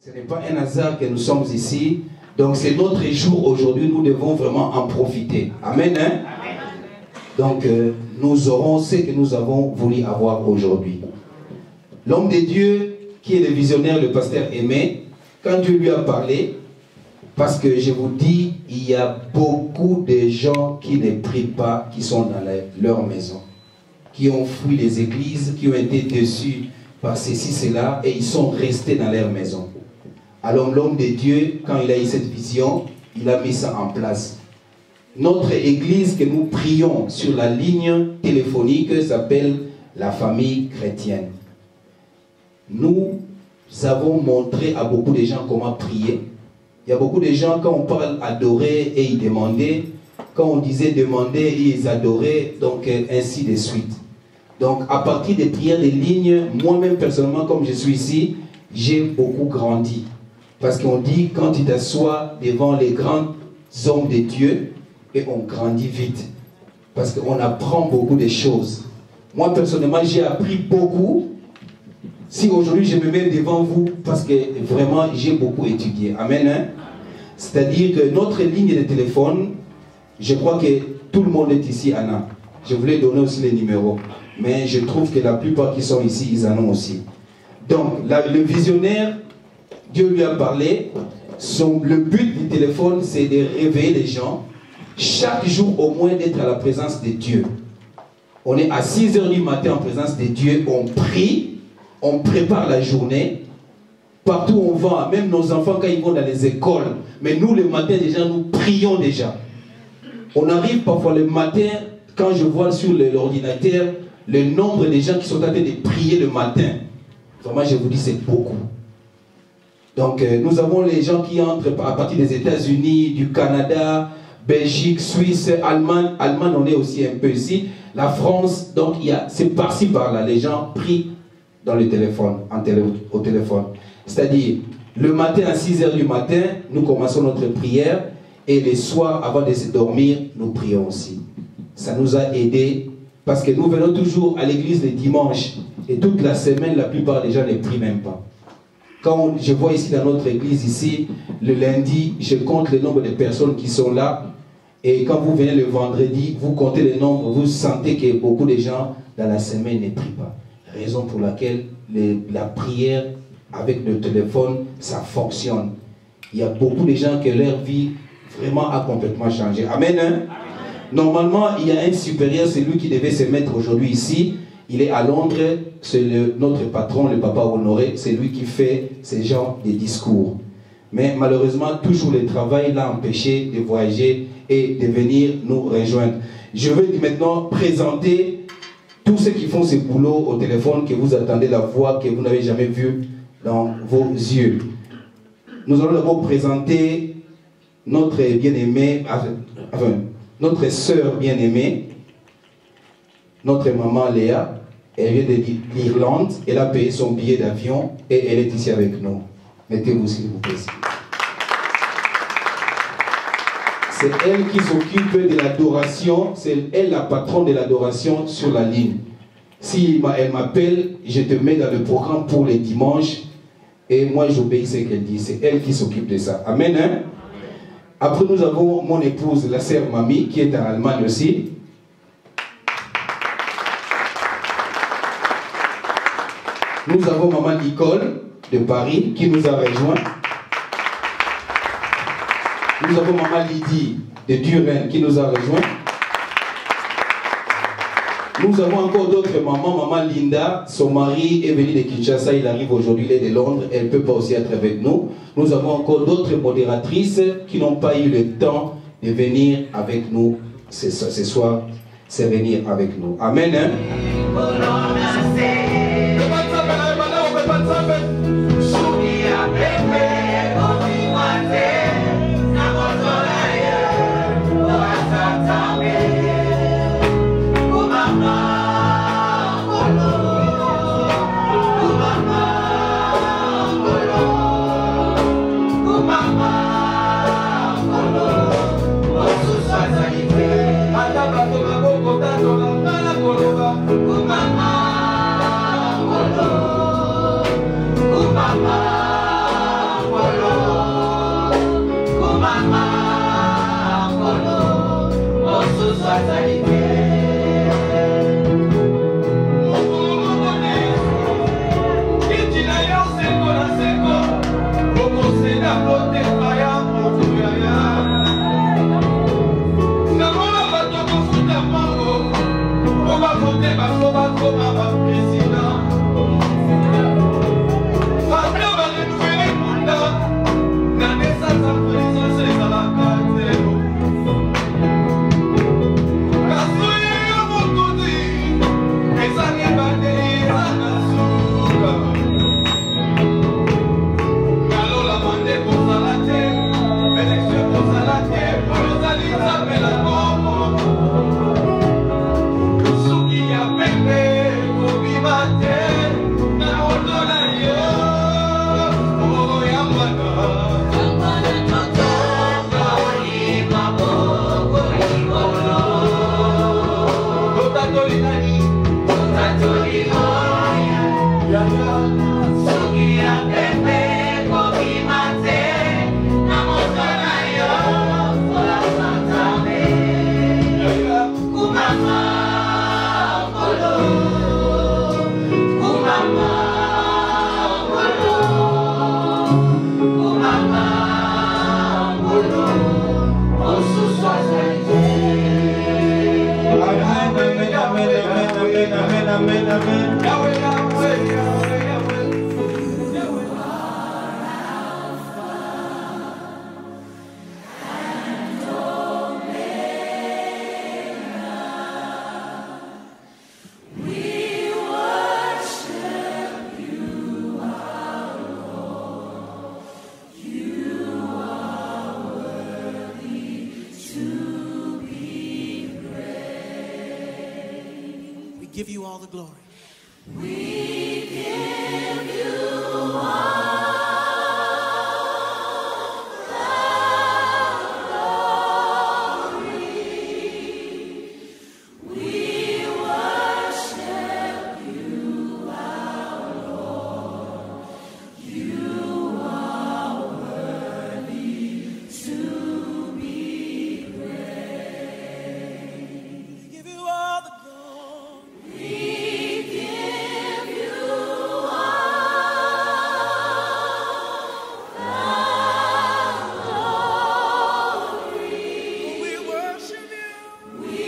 Ce n'est pas un hasard que nous sommes ici. Donc c'est notre jour aujourd'hui, nous devons vraiment en profiter. Amen. Hein? Amen. Donc nous aurons ce que nous avons voulu avoir aujourd'hui. L'homme de Dieu, qui est le visionnaire, le pasteur Aimé, quand Dieu lui a parlé, parce que je vous dis, il y a beaucoup de gens qui ne prient pas, qui sont dans leur maison, qui ont fui les églises, qui ont été déçus par ceci, cela, et ils sont restés dans leur maison. Alors l'homme de Dieu, quand il a eu cette vision, il a mis ça en place. Notre église que nous prions sur la ligne téléphonique s'appelle la famille chrétienne. Nous avons montré à beaucoup de gens comment prier. Il y a beaucoup de gens, quand on parle adorer et ils demandaient, quand on disait demander, ils adoraient, donc ainsi de suite. Donc à partir des prières de ligne, moi-même personnellement, comme je suis ici, j'ai beaucoup grandi. Parce qu'on dit, quand tu t'assois devant les grands hommes de Dieu, et on grandit vite. Parce qu'on apprend beaucoup de choses. Moi, personnellement, j'ai appris beaucoup. Si aujourd'hui, je me mets devant vous, parce que vraiment, j'ai beaucoup étudié. Amen. Hein? C'est-à-dire que notre ligne de téléphone, je crois que tout le monde est ici, Anna. Je voulais donner aussi les numéros. Mais je trouve que la plupart qui sont ici, ils en ont aussi. Donc, le visionnaire, Dieu lui a parlé. Le but du téléphone, c'est de réveiller les gens. Chaque jour, au moins, d'être à la présence de Dieu. On est à 6 h du matin en présence de Dieu. On prie. On prépare la journée. Partout où on va, même nos enfants, quand ils vont dans les écoles. Mais nous, le matin, déjà, nous prions déjà. On arrive parfois le matin, quand je vois sur l'ordinateur, le nombre de gens qui sont en train de prier le matin. Vraiment, je vous dis, c'est beaucoup. Donc, nous avons les gens qui entrent à partir des États-Unis, du Canada, Belgique, Suisse, Allemagne. Allemagne, on est aussi un peu ici. La France, donc, c'est par-ci, par-là. Les gens prient dans le téléphone, au téléphone. C'est-à-dire, le matin à 6 h du matin, nous commençons notre prière. Et le soir, avant de se dormir, nous prions aussi. Ça nous a aidés. Parce que nous venons toujours à l'église le dimanche. Et toute la semaine, la plupart des gens ne prient même pas. Quand je vois ici dans notre église, ici, le lundi, je compte le nombre de personnes qui sont là. Et quand vous venez le vendredi, vous comptez le nombre, vous sentez que beaucoup de gens dans la semaine ne prient pas. Raison pour laquelle la prière avec le téléphone, ça fonctionne. Il y a beaucoup de gens que leur vie vraiment a complètement changé. Amen. Hein? Normalement, il y a un supérieur, c'est lui qui devait se mettre aujourd'hui ici. Il est à Londres, c'est notre patron, le papa Honoré, c'est lui qui fait ce genre de discours. Mais malheureusement, toujours le travail l'a empêché de voyager et de venir nous rejoindre. Je vais maintenant présenter tous ceux qui font ce boulot au téléphone, que vous attendez la voix que vous n'avez jamais vue dans vos yeux. Nous allons d'abord présenter notre bien-aimée, enfin, notre sœur bien-aimée, notre maman Léa. Elle vient de l'Irlande, elle a payé son billet d'avion et elle est ici avec nous. Mettez-vous s'il vous plaît. C'est elle qui s'occupe de l'adoration, c'est elle la patronne de l'adoration sur la ligne. Si elle m'appelle, je te mets dans le programme pour les dimanches et moi j'obéis ce qu'elle dit. C'est elle qui s'occupe de ça. Amen. Hein? Après nous avons mon épouse, la sœur Mamie, qui est en Allemagne aussi. Nous avons maman Nicole de Paris qui nous a rejoint. Nous avons maman Lydie de Duren qui nous a rejoint. Nous avons encore d'autres mamans. Maman Linda, son mari est venu de Kinshasa, il arrive aujourd'hui, il est de Londres, elle ne peut pas aussi être avec nous. Nous avons encore d'autres modératrices qui n'ont pas eu le temps de venir avec nous ce soir. C'est venir avec nous. Amen. Hein? Mama Give you all the glory. We give you all the glory. We worship you, our Lord. You are worthy to be praised. We give you all the glory. We give you all the glory. We worship you. We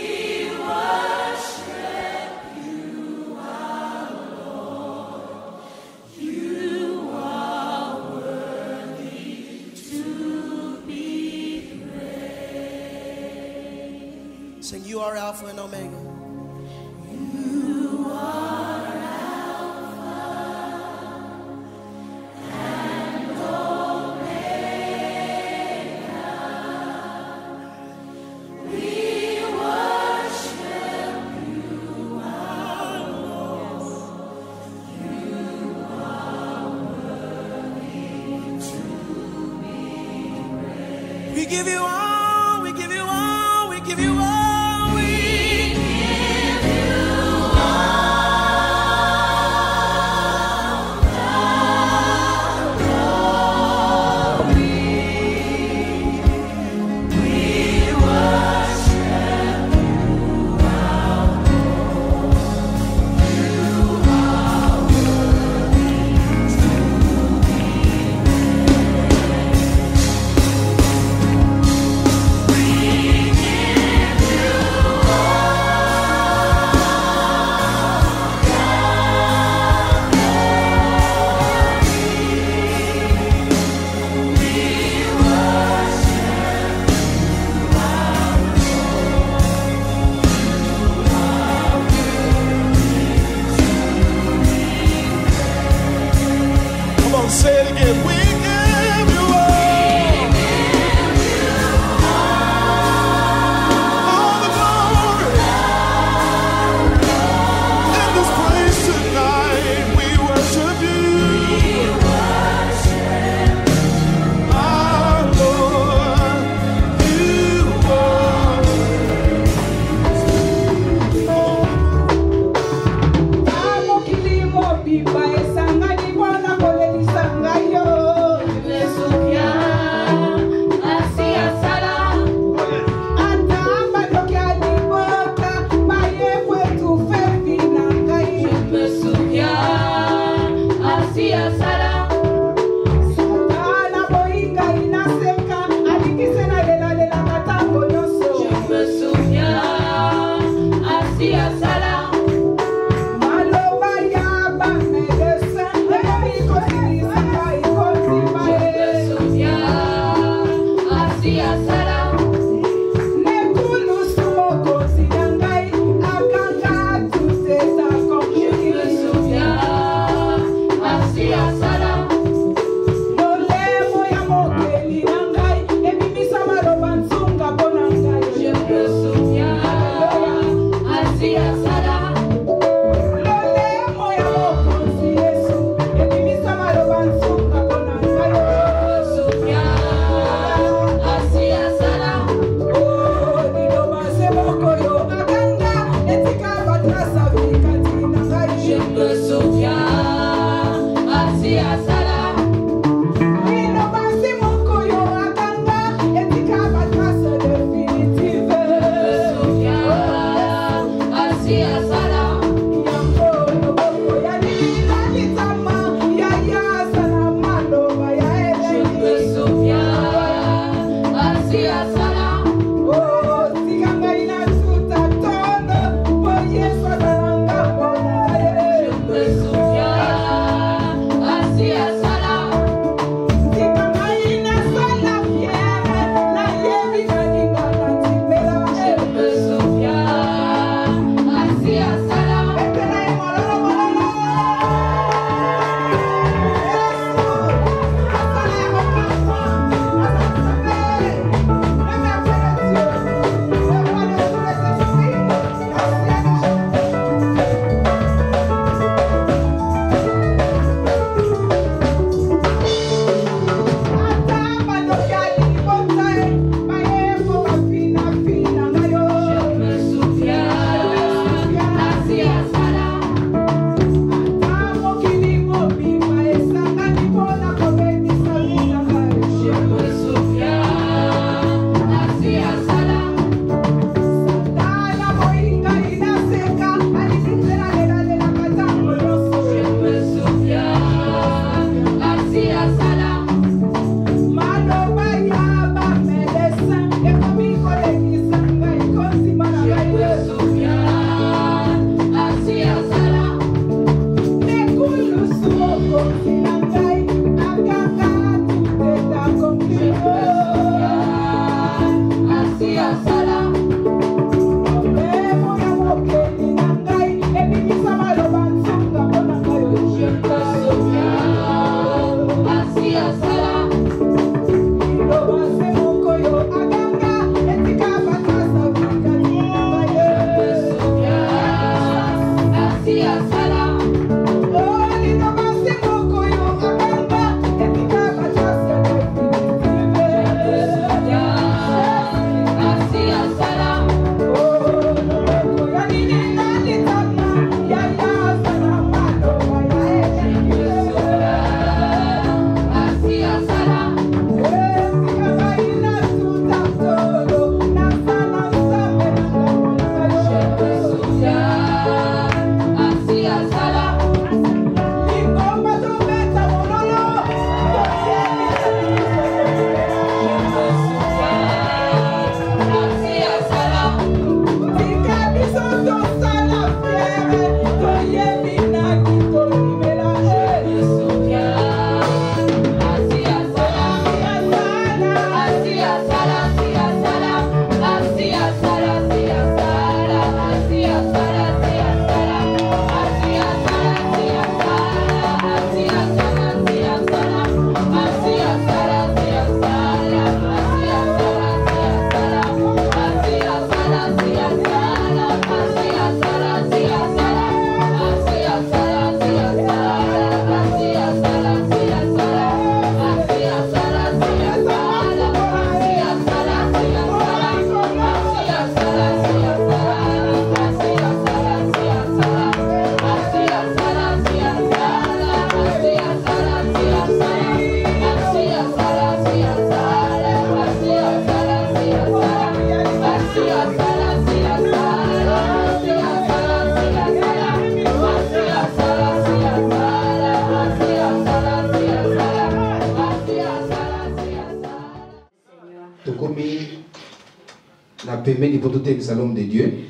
worship you, our Lord. You are worthy to be praised. Sing, you are Alpha and Omega. You are Alpha and Omega. We worship you, our Lord. You are worthy to be praised. We give you all, we give you all, we give you all. We give you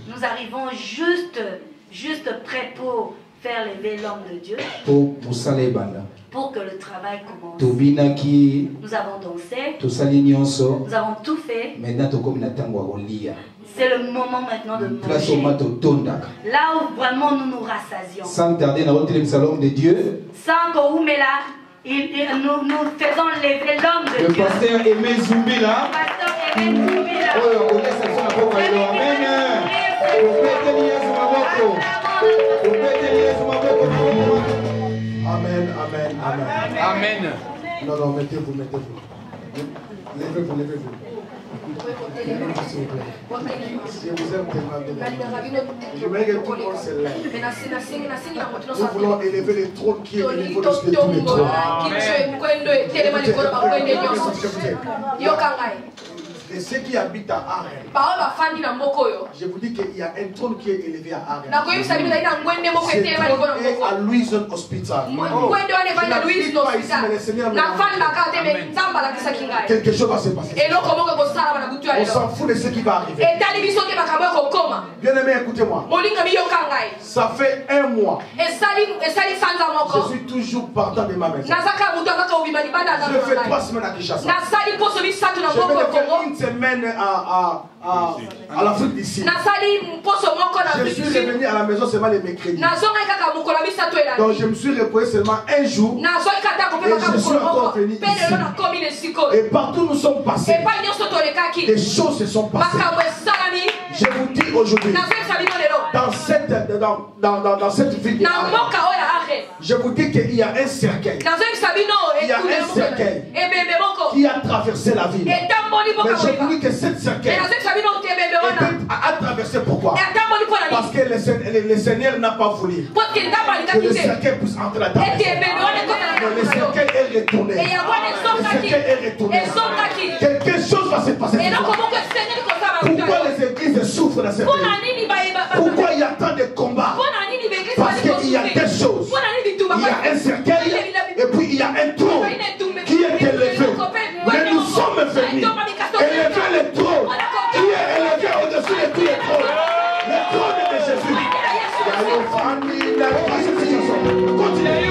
Nous arrivons juste prêt pour faire lever l'homme de Dieu. Pour que le travail commence. Nous avons dansé. Nous avons tout fait. C'est le moment maintenant de manger. Là où vraiment nous nous rassasions. Sans tarder, dans le salon de Dieu. Sans qu'on nous faisons lever l'homme de Dieu. Le pasteur Aimé Zoumbila. Amen, amen, amen. Amen. Non, non, mettez-vous, mettez-vous. Levez-vous, levez-vous. Je vous aime tellement. Je veux que tout le monde se lève. Nous voulons élever le trône qui est au niveau de tous les trônes. Et ceux qui habitent à Arène, je vous dis qu'il y a un trône qui est élevé à Arène. Ce trône est à Louison Hospital. Quelque chose va se passer. On s'en fout de ce qui va arriver. Bien aimé, écoutez-moi. Ça fait un mois. Je suis toujours partant de ma maison. Je fais 3 semaines à Kinshasa. Je vais faire une semaine à l'Afrique d'ici. Je suis revenu à la maison seulement les mercredis. Donc je me suis reposé seulement un jour. Et je suis encore venu ici. Et partout où nous sommes passés, des choses se sont passées. Je vous dis aujourd'hui, dans cette ville, je vous dis qu'il y a un cercueil. Il y a un cercueil qui a traversé la ville. Mais je vous dis que cette cercueil a traversé pourquoi? Parce que le Seigneur n'a pas voulu que le cercueil puisse entrer dans la maison. Le cercueil est retourné. Le cercueil est retourné. Quelque chose va se passer. Pourquoi les églises souffrent dans cette vie? Pourquoi il y a tant de combats? Parce qu'il y a des choses. Il y a un cercueil et puis il y a un trône qui est élevé. Mais nous sommes venus élever le trône qui est élevé au-dessus de tous les trônes. Le trône de Jésus. Continue.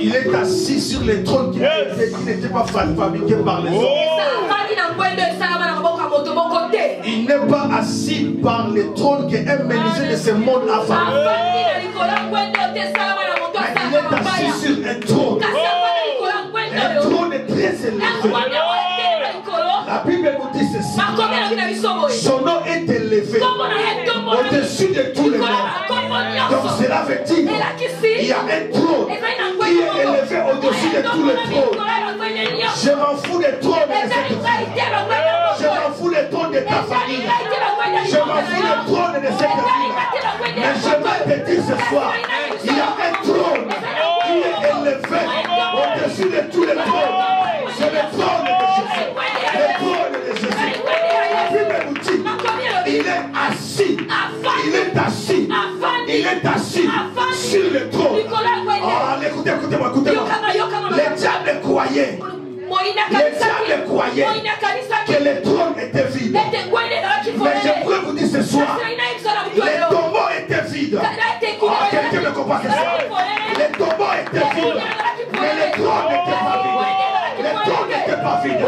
Il est assis sur les trônes qui n'étaient pas fabriqués par les hommes. Il n'est pas assis par les trônes que un menuisier de ce monde a fabriqué. Il est assis sur un trône. Un trône est très élevé. La Bible nous dit ceci. Son nom est élevé au-dessus de tous les noms. Donc cela veut dire qu'il y a un trône qui est élevé au-dessus de tous les trônes. Je m'en fous des trônes de cette famille. Je m'en fous des trônes de ta famille. Je m'en fous des trônes de cette famille. Mais je vais te dire ce soir, il y a un trône qui est élevé au-dessus de tous les trônes. C'est le trône de Jésus. Le trône de Jésus. La Bible nous dit, il est assis. Il est assis. Il est assis sur le trône. Oh, écoutez-moi, écoutez-moi. Les diables croyaient. Les diables croyaient que le trône était vide. Mais je peux vous dire ce soir, les tombeaux étaient vides. Oh, quelqu'un me comprend ce soir. Les tombeaux étaient vides. Mais le trône n'était pas vide. Le trône n'était pas vide.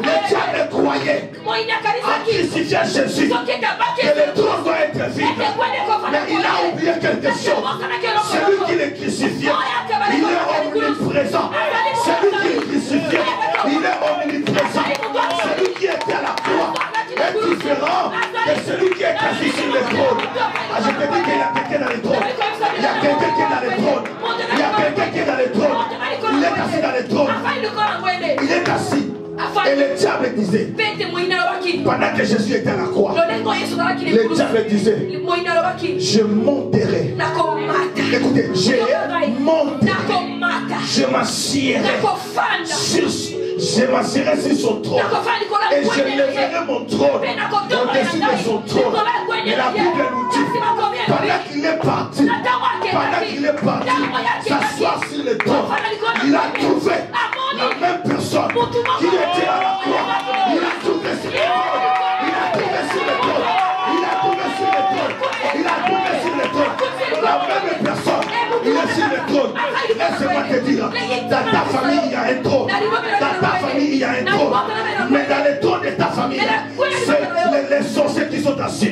Les diables croyaient en crucifiant Jésus que le trône doit être vide. Mais il a oublié quelque chose. Celui qui le crucifiait, il est omniprésent. Celui qui le crucifiait, il est omniprésent. Celui qui était à la croix est différent de celui qui est assis sur le trône. Ah, je te dis qu'il y a quelqu'un dans le trône. Il y a quelqu'un qui est dans le trône. Il y a quelqu'un qui est dans le trône. Il est assis dans le trône. Il est assis. Et le diable disait, pendant que Jésus était à la croix, le diable disait, je monterai. Écoutez, je monterai. Je m'assierai sur son trône. Et je lèverai mon trône au-dessus de son trône. Et la Bible nous dit, pendant qu'il est parti, s'asseoir sur le trône, il a trouvé la même personne qui était à la croix. Il a trouvé sur le trône. Il a trouvé sur le trône. Il a trouvé sur le trône. Il a trouvé sur le trône. La même personne. Il est sur le trône. Laisse-moi te dire, dans ta famille il y a un trône. Dans ta famille il y a un trône. Mais dans le trône de ta famille, c'est les sorciers qui sont assis.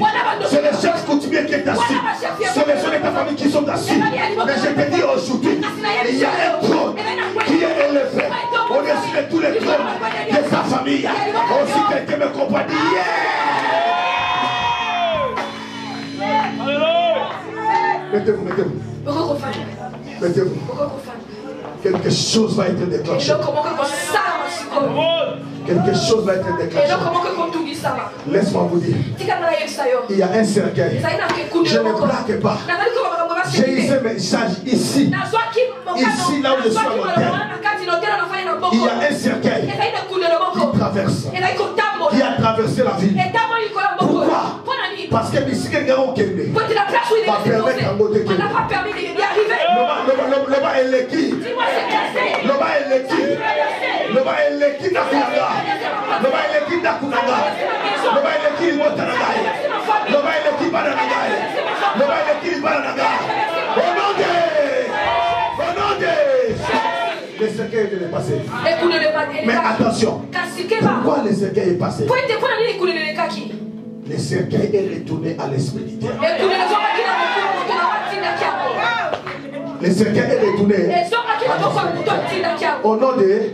C'est les chefs coutumiers qui sont assis. C'est les gens de ta famille qui sont assis. Mais je te dis aujourd'hui, il y a un trône qui est élevé au-dessus de tous les trônes de sa famille. Aussi quelqu'un me comprend. Mettez-vous, mettez-vous. Mettez-vous. Quelque chose va être déclenché. Quelque chose va être déclenché. Laisse-moi vous dire. Il y a un cercueil. Je ne blague pas. J'ai ici un message ici. Ici, là où je suis à l'hôtel. Il y a un cercueil qui traverse. Qui a traversé la ville. Pourquoi? Parce que ici, quelqu'un va permettre à côté de Loba est l'équipe. Loba est l'équipe. Loba est l'équipe d'Akunaga. Loba est l'équipe d'Akunaga. Loba est l'équipe d'Akunaga. Loba est l'équipe d'Akunaga. Loba est l'équipe d'Akunaga. Au nom de le cercueil est passé. Mais attention. Pourquoi le cercueil est passé? Le cercueil est retourné à l'esprit du terre. Le cercueil est retourné. Au nom de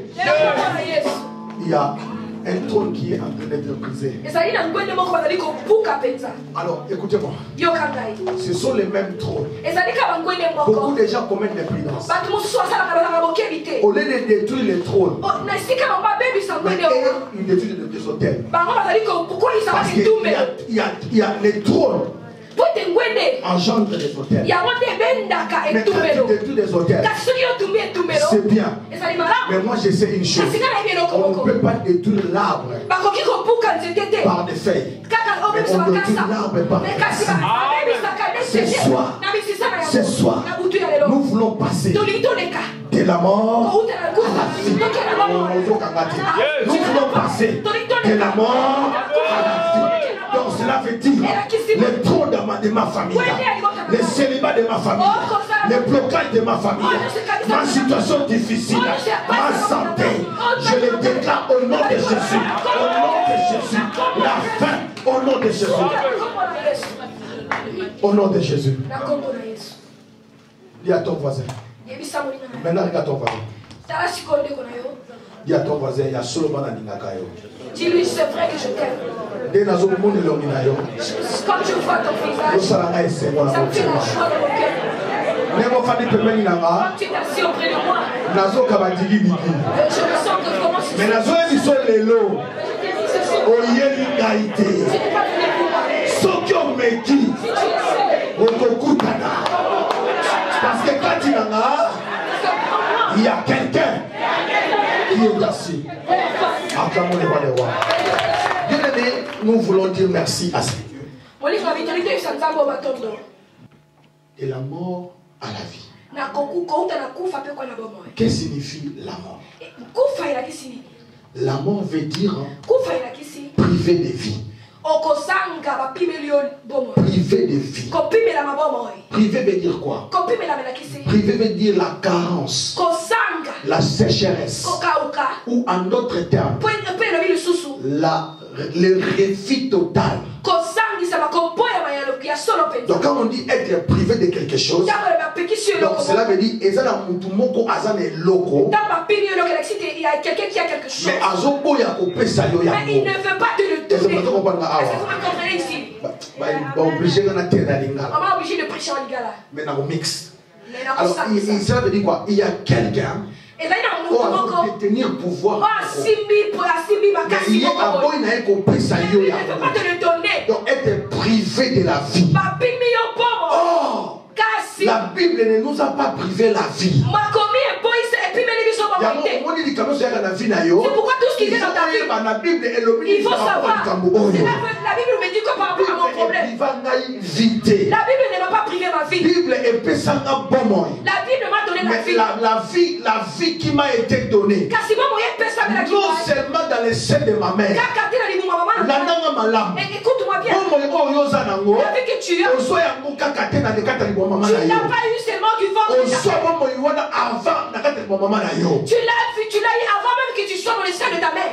il y a un trône qui est en train d'être brisé. Alors écoutez-moi. Ce sont les mêmes trônes. Beaucoup de gens commettent des imprudences. Au lieu de détruire les trônes, mais ils détruisent des hôtels. Parce qu'il y a les trônes engendre des hôtels. Mais quand tu détruis des hôtels, c'est bien. Mais moi je sais une chose. On ne peut pas détruire l'arbre par des feuilles. Mais on détruit l'arbre par des racines. Ce soir, nous voulons passer de la mort à la vie. Nous voulons passer de la mort à la vie. Donc cela veut dire les trônes de ma famille, le célibat de ma famille, le blocage de ma famille, ma situation difficile, ma santé, je le déclare au nom de Jésus, au nom de Jésus, la fin, au nom de Jésus, au nom de Jésus. Dis à ton voisin. Maintenant regarde ton voisin. Dis à ton voisin, il y a seulement un Ningakayo. Dis-lui, c'est vrai que je t'aime. Quand je vois ton visage, ça me fait la joie dans mon cœur. Quand tu es assis auprès de moi, je me sens que comment c'est. Mais je te dis ceci. Tu n'es pas venu pour moi. Parce que quand tu n'en as, il y a quelqu'un qui est assis. Acclamons les rois des rois. Bien-aimés, nous voulons dire merci à Seigneur. De la mort à la vie. Que signifie la mort? La mort veut dire privé de vie. Privé de vie. Privé veut dire quoi? Privé veut dire la carence, la sécheresse, ou en d'autres termes, le refus total. Donc quand on dit être privé de quelque chose, donc cela veut dire il y a quelqu'un qui a quelque chose, mais il ne veut pas te le donner. Est-ce que vous comprenez ici? Maman est obligée de prêcher en lingala. Mais dans le mix. Alors cela veut dire quoi? Il y a quelqu'un qui va détenir le pouvoir. Mais il y a un boy qui ne veut pas te le donner. Donc être privé de la vie. Oh, la Bible ne nous a pas privé la vie. C'est pourquoi tout ce qui vient dans ta Bible, il faut savoir. La Bible me dit que par rapport à mon problème, la Bible ne m'a pas privé ma vie. La Bible m'a donné la vie. La vie qui m'a été donnée, non seulement dans les seins de ma mère. Écoute-moi bien. La vie que tu as, tu n'as pas eu seulement du ventre. Tu l'as vu, tu l'as eu avant même que tu sois dans les seins de ta mère.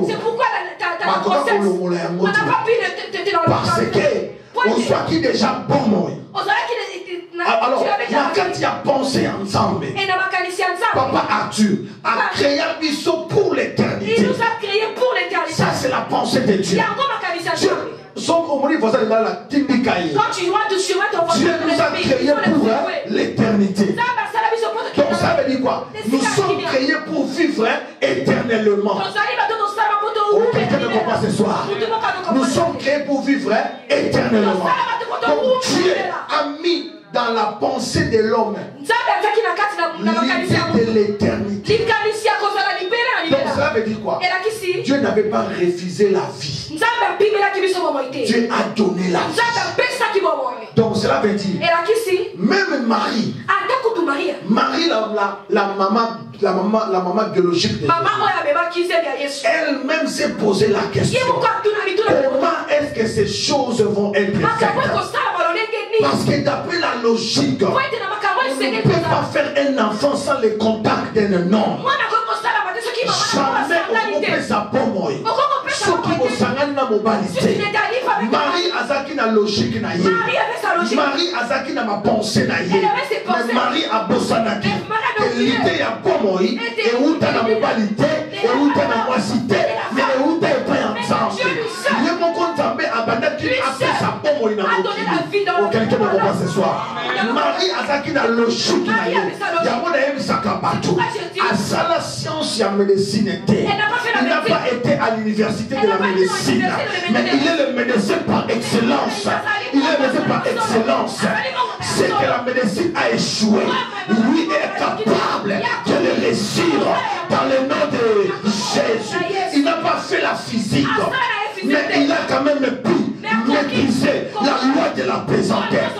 C'est pourquoi ta grossesse, on n'a pas pu te dans le parce que on soit qui déjà bon moi. Alors, quand tu as pensé ensemble, Papa Arthur a créé un bisou pour l'éternité. Il nous a créé pour l'éternité. Ça, c'est la pensée de Dieu. Quand tu dois te soumettre ton Dieu nous a créé pour l'éternité. Donc ça veut dire quoi? Nous sommes créés pour vivre éternellement. Quelqu'un me comprend ce soir? Nous sommes créés pour vivre éternellement. Donc Dieu a mis dans la pensée de l'homme l'idée de l'éternité. Donc ça veut dire quoi? Dieu n'avait pas refusé la vie. Dieu a donné la vie. Donc cela veut dire même Marie, la maman biologique de Jésus, elle-même s'est posé la question, comment est-ce que ces choses vont être faites? Parce que d'après la logique, on ne peut pas faire un enfant sans le contact d'un homme. Jamais on peut s'apprendre. Marie Azaki na logique na ye. Marie Azaki na ma pensée na ye. Mais Marie a bossanaki. L'idée ya pomoi et où t'as la mobilité et où t'as la moissité mais où t'es pas ensemble. Il est mon compte à bandaki a fait sa pomoi na mobilité. Quelqu'un me comprend ce soir. Marie Azaki na logique na ye. Yamona yemi sakabatu. À ça la science ya médecine était. Il n'a pas été à l'université de la médecine. Mais il est le médecin par excellence. Il est le médecin par excellence. C'est que la médecine a échoué. Lui est capable de le réussir dans le nom de Jésus. Il n'a pas fait la physique, mais il a quand même pu maîtriser la loi de la pesanteur.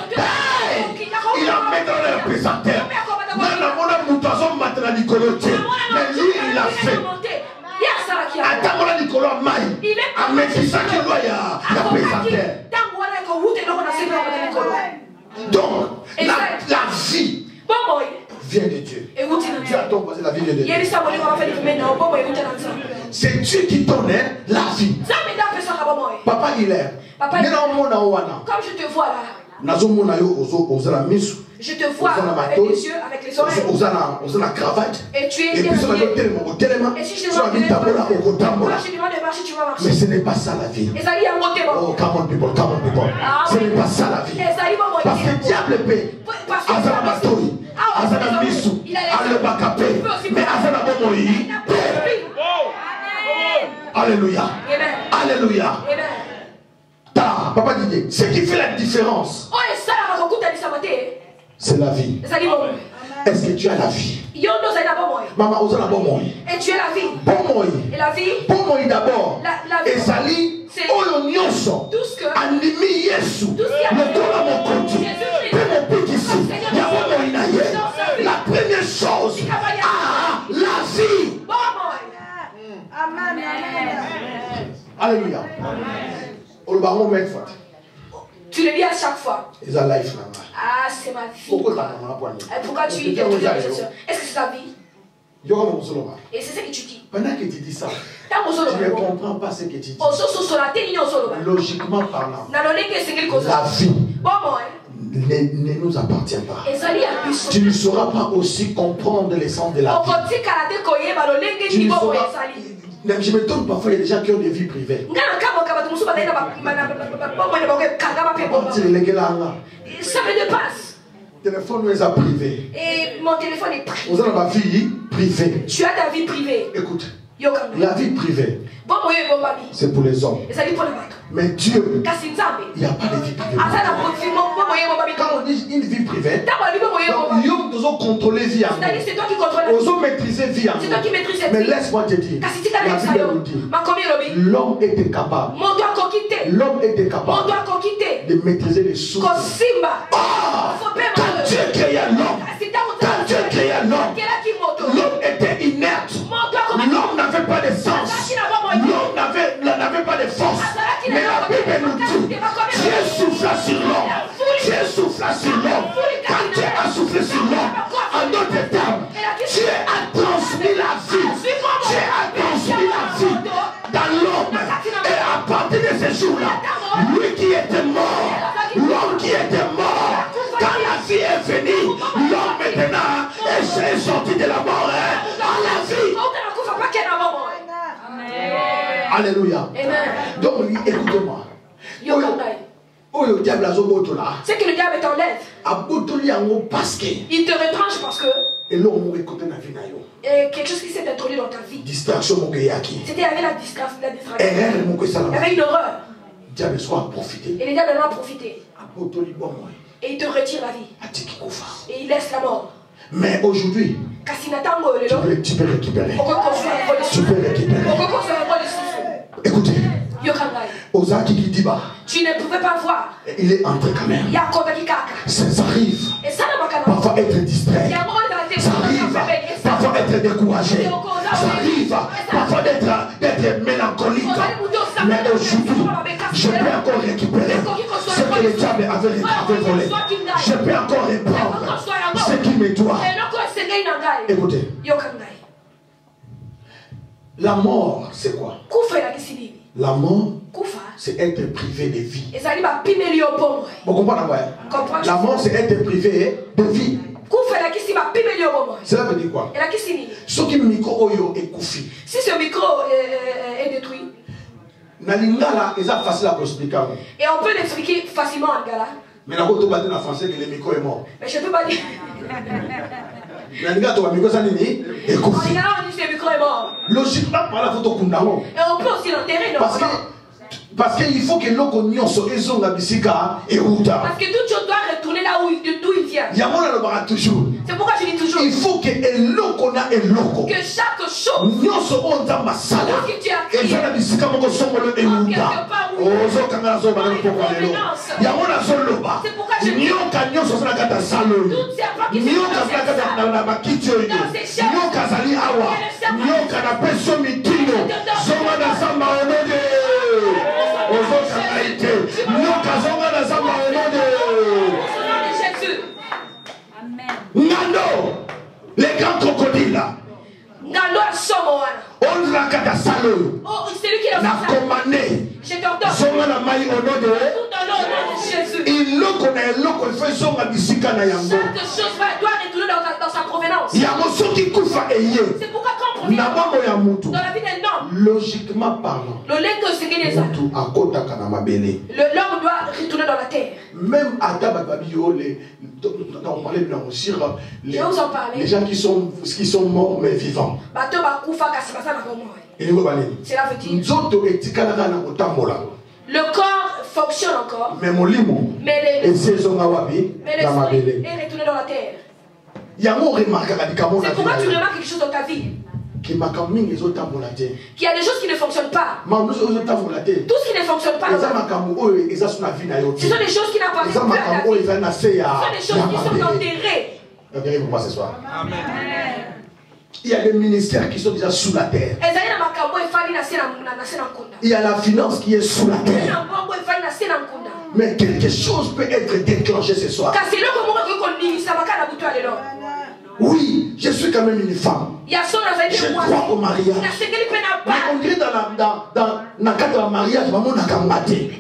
Il a mis dans la pesanteur. Mais lui, il a fait. Atamola Nicolas Maï a maîtrisé la loi de la pesanteur. Donc, la vie vient de Dieu. Dieu a donc posé la vie vient de Dieu. C'est Dieu qui donne la vie. Papa il est. Comme je te vois là. Je te vois avec les yeux, avec les oreilles. Et tu es bien habillé. Et si je te demande de marcher, tu vas marcher. Mais ce n'est pas ça la vie. Oh, come on people, come on people. Ce n'est pas ça la vie. Parce que le diable paie. Azana Matori, Azana Misu, Alebakape, mais Azana Bomoi. Alléluia. Alléluia. Papa Didier, ce qui fait la différence, c'est la vie. Est-ce que tu as la vie? Maman, vous avez la bonne. Et tu es la vie. Et la vie. Bon d'abord. Et ça lit. Tout ce que. Animi Yesu. Le corps à mon côté. La première chose. La vie. Amen. Alléluia. Tu le dis à chaque fois. Ah, c'est ma vie. Pourquoi tu dis quelque chose? Est-ce que c'est ta vie? Et c'est ce que tu dis. Pendant que tu dis ça, tu ne comprends pas ce que tu dis. Logiquement parlant, la vie ne nous appartient pas. Tu ne sauras pas aussi comprendre l'essence de la vie. Je me trompe parfois, il y a des gens qui ont des vies privées. Ça me dépasse. Téléphone nous est privé. Et mon téléphone est privé. Vous avez ma vie privée. Tu as ta vie privée. Écoute, la vie privée, c'est pour les hommes. Mais Dieu, il n'y a pas de vie privée. Quand on dit une vie privée, l'homme doit contrôler la vie. C'est toi qui contrôles la vie. On doit maîtriser la vie. C'est toi qui maîtrises la vie. Mais laisse-moi te dire, la Bible nous dit, l'homme était capable. L'homme était capable de maîtriser les sources. Quand Dieu créa l'homme, l'homme était inerte. L'homme n'avait pas de sens. L'homme n'avait pas de force. Mais la Bible nous dit, Dieu souffla sur l'homme. Dieu souffla sur l'homme. Quand Dieu a soufflé sur l'homme, en d'autres termes, Dieu a transmis la vie. Dieu a transmis la vie dans l'homme. Et à partir de ce jour-là, lui qui était mort, l'homme qui était mort, quand la vie est venue, l'homme maintenant est sorti de la mort à la vie. Alléluia. Donc, écoutez-moi. C'est que le diable t'enlève. Il te retranche parce que. Et quelque chose qui s'est introduit dans ta vie. Distraction. C'était avec la distraction. Il y avait une horreur. Et le diable en a profité. Et il te retire la vie. Et il laisse la mort. Mais aujourd'hui, tu peux récupérer. Tu peux récupérer. Écoutez, Ozaki Kidiba, tu ne pouvais pas voir. Il est entré quand même. Ça arrive parfois être distrait. Ça arrive parfois être découragé. Ça arrive parfois d'être mélancolique. Mais aujourd'hui, je peux encore récupérer ce que le diable avait volé. Je peux encore reprendre ce qui me doit. Écoutez, la mort, c'est quoi? La mort, c'est être privé de vie. Vous comprenez? La mort, c'est être privé de vie. Cela veut dire quoi? Si ce micro est détruit, et on peut l'expliquer facilement en Lingala. Mais la côte en français que le micro est mort. Mais je ne peux pas dire. En Lingala, on dit que le micro est mort. Logiquement, par la photo qu'on a. Et on peut aussi l'enterrer, non? Parce qu'il faut que l'eau qu'on y soit la bisika et outa. Parce que toute chose doit retourner là d'où il vient. Toujours. C'est pourquoi je dis toujours. Il faut que l'eau qu'on a est l'eau. Que chaque chose. Nous sommes dans ma salle. Que tu as créé. Et je la bisika mon sommes le et outa. Ozo kanga zo bana pour parler. Yamona solo ba. C'est pourquoi je dis. Nyo kanyo so na kata salo. Nyo kazaka na bakitio yo. Nyo kazali awa. Nyo kana peso mitino. Soma na samba onode. grand crocodile. On l'a qu'à saloon. Oh, c'est lui qui l'a fait. Commandé. Je t'ordonne. Zonga la maille au nom de Jésus. Il le connaît, il fait zonga bisika na yango. Cette chose doit retourner dans sa provenance. Yamoso qui koufa eye. C'est pourquoi quand on revient dans la vie d'un homme, logiquement parlant, l'homme doit retourner dans la terre. Même Adam Babio, on parlait de les gens qui sont morts mais vivants. Cela veut dire le corps fonctionne encore, mais l'esprit est retourné dans la terre. C'est pourquoi tu remarques quelque chose dans ta vie. Qu'il y a des choses qui ne fonctionnent pas. Tout ce qui ne fonctionne pas. Ce sont des choses qui n'appartiennent plus à ta vie. Ce sont des choses qui sont enterrées. Viens pour moi ce soir. Amen. Il y a des ministères qui sont déjà sous la terre. Il y a la finance qui est sous la terre. Mais quelque chose peut être déclenché ce soir. Oui, je suis quand même une femme. Je crois au mariage. Mais on dirait dans le mariage, maman n'a qu'à mater.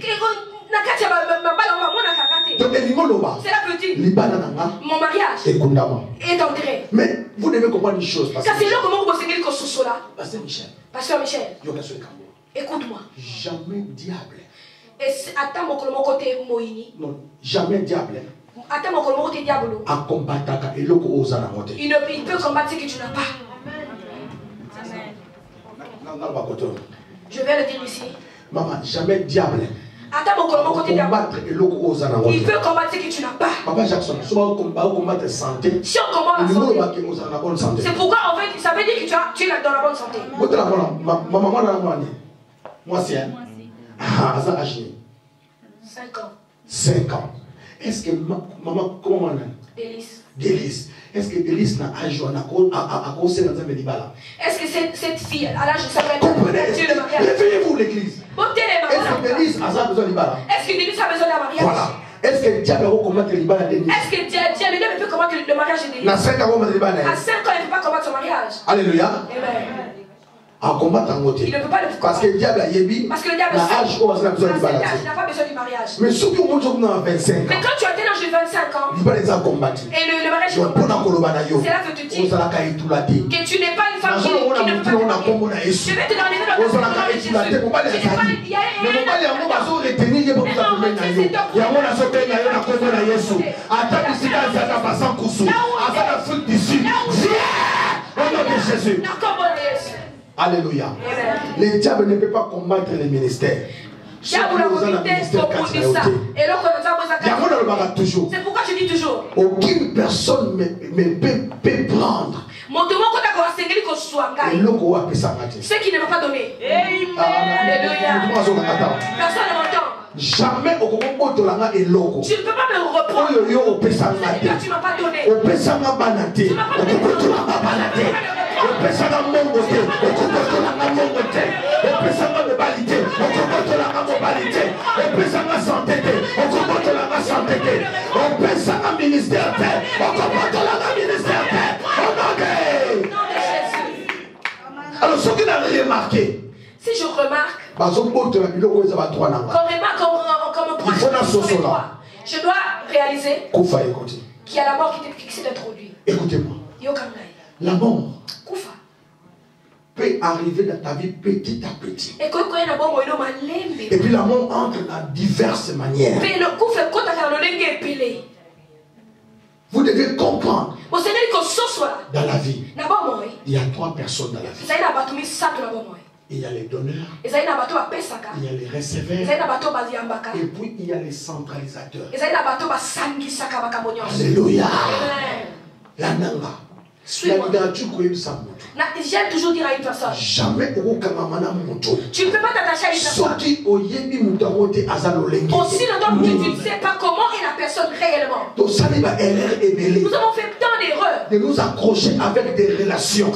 Mon mariage est enterré. Mais vous devez comprendre une chose. Pasteur Michel, écoute-moi. Jamais diable. Non, jamais diable. Il peut combattre ce que tu n'as pas. Je vais le dire ici. Maman, jamais diable. Il peut combattre ce que tu n'as pas. Papa Jackson, si on combat santé, si on combat la santé, c'est pourquoi en fait, ça veut dire que tu es dans la bonne santé. Moi c'est 5 ans. 5 ans. Est-ce que maman, comment on a? Délice. Est-ce que Délice n'a âge à cause de est-ce que cette fille, à l'âge de sa mère, réveillez-vous l'église. Est-ce que Délice a besoin de Libala? Est-ce que Délice a besoin d'un mariage? Voilà. Est-ce que Diable peut combattre Libala? Est-ce que Diable peut combattre le mariage de Délice? À 5 ans, il ne peut pas combattre son mariage. Alléluia. Amen. À combattre en côté. Il ne peut pas le faire. Parce que le diable a yebi. Parce que le diable n'a pas besoin du mariage. Mais surtout au monde où on a 25 ans. Mais quand tu as l'âge de 25 ans. Il va les combattre. Et le mariage est combattu. C'est là que tu dis. Que tu n'es pas une femme qui ne peut pas. Je vais te donner le nom de Jésus. Mais Jésus. Alléluia. Le diable ne peut pas combattre les ministères. C'est pourquoi je dis toujours. Aucune personne ne peut prendre ce qui ne m'a pas donné. Alléluia. Personne ne m'entend. Jamais au Congo de la et loco. Tu ne peux pas me reprendre. Tu ne m'as pas donné. Au Pessanga Banate. Au Congo Banate. Au Pessanga Mongote. Au Congo la Mongote. Au Pessanga Mobalité. Au Congo de la Mobalité. Au Pessanga Santé. Au Congo de la Santé. Au Pessanga Ministère. Au Congo de la Ministère. Au nom de Jésus. Alors, ce qui n'a remarqué. Si je remarque, je dois réaliser qu'il y a la mort qui s'est introduite. Écoutez-moi. La mort peut arriver dans ta vie petit à petit. Et puis la mort entre dans diverses manières. Vous devez comprendre. Dans la vie, il y a 3 personnes dans la vie. Il y a les donneurs, il y a les receveurs, et puis il y a les centralisateurs. Alléluia. La nanga. J'aime toujours dire à une personne. Jamais tu ne peux pas t'attacher à une personne. Aussi longtemps que tu ne sais pas comment est la personne réellement. Nous avons fait tant d'erreurs. De nous accrocher avec des relations.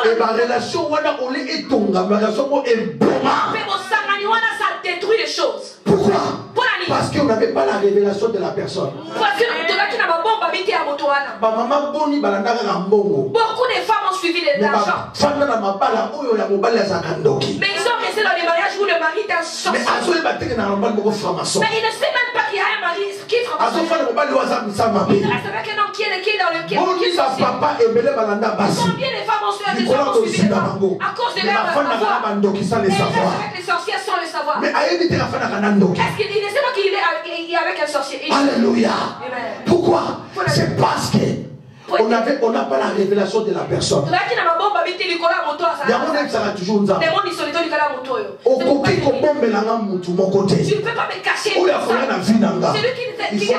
Et ma relation, ça détruit les choses. Pourquoi? Parce qu'on n'avait pas la révélation de la personne. de femmes ont suivi l'argent. Mais ils sont restés dans les mariages où le mari est un sorcier. Mais il ne sait même pas qu'il y a un mari qui est franc-maçon. Il reste avec un homme qui est dans le quai. Combien de femmes ont suivi les femmes à cause de leur savoir. Avec les sorcières sans le savoir. Est-ce qu'il ne sait pas qu'il est avec un sorcier? Alléluia. Pourquoi? C'est parce que on n'a pas la révélation de la personne. Il y a un monde qui sera toujours Tu ne peux pas me cacher. Il faut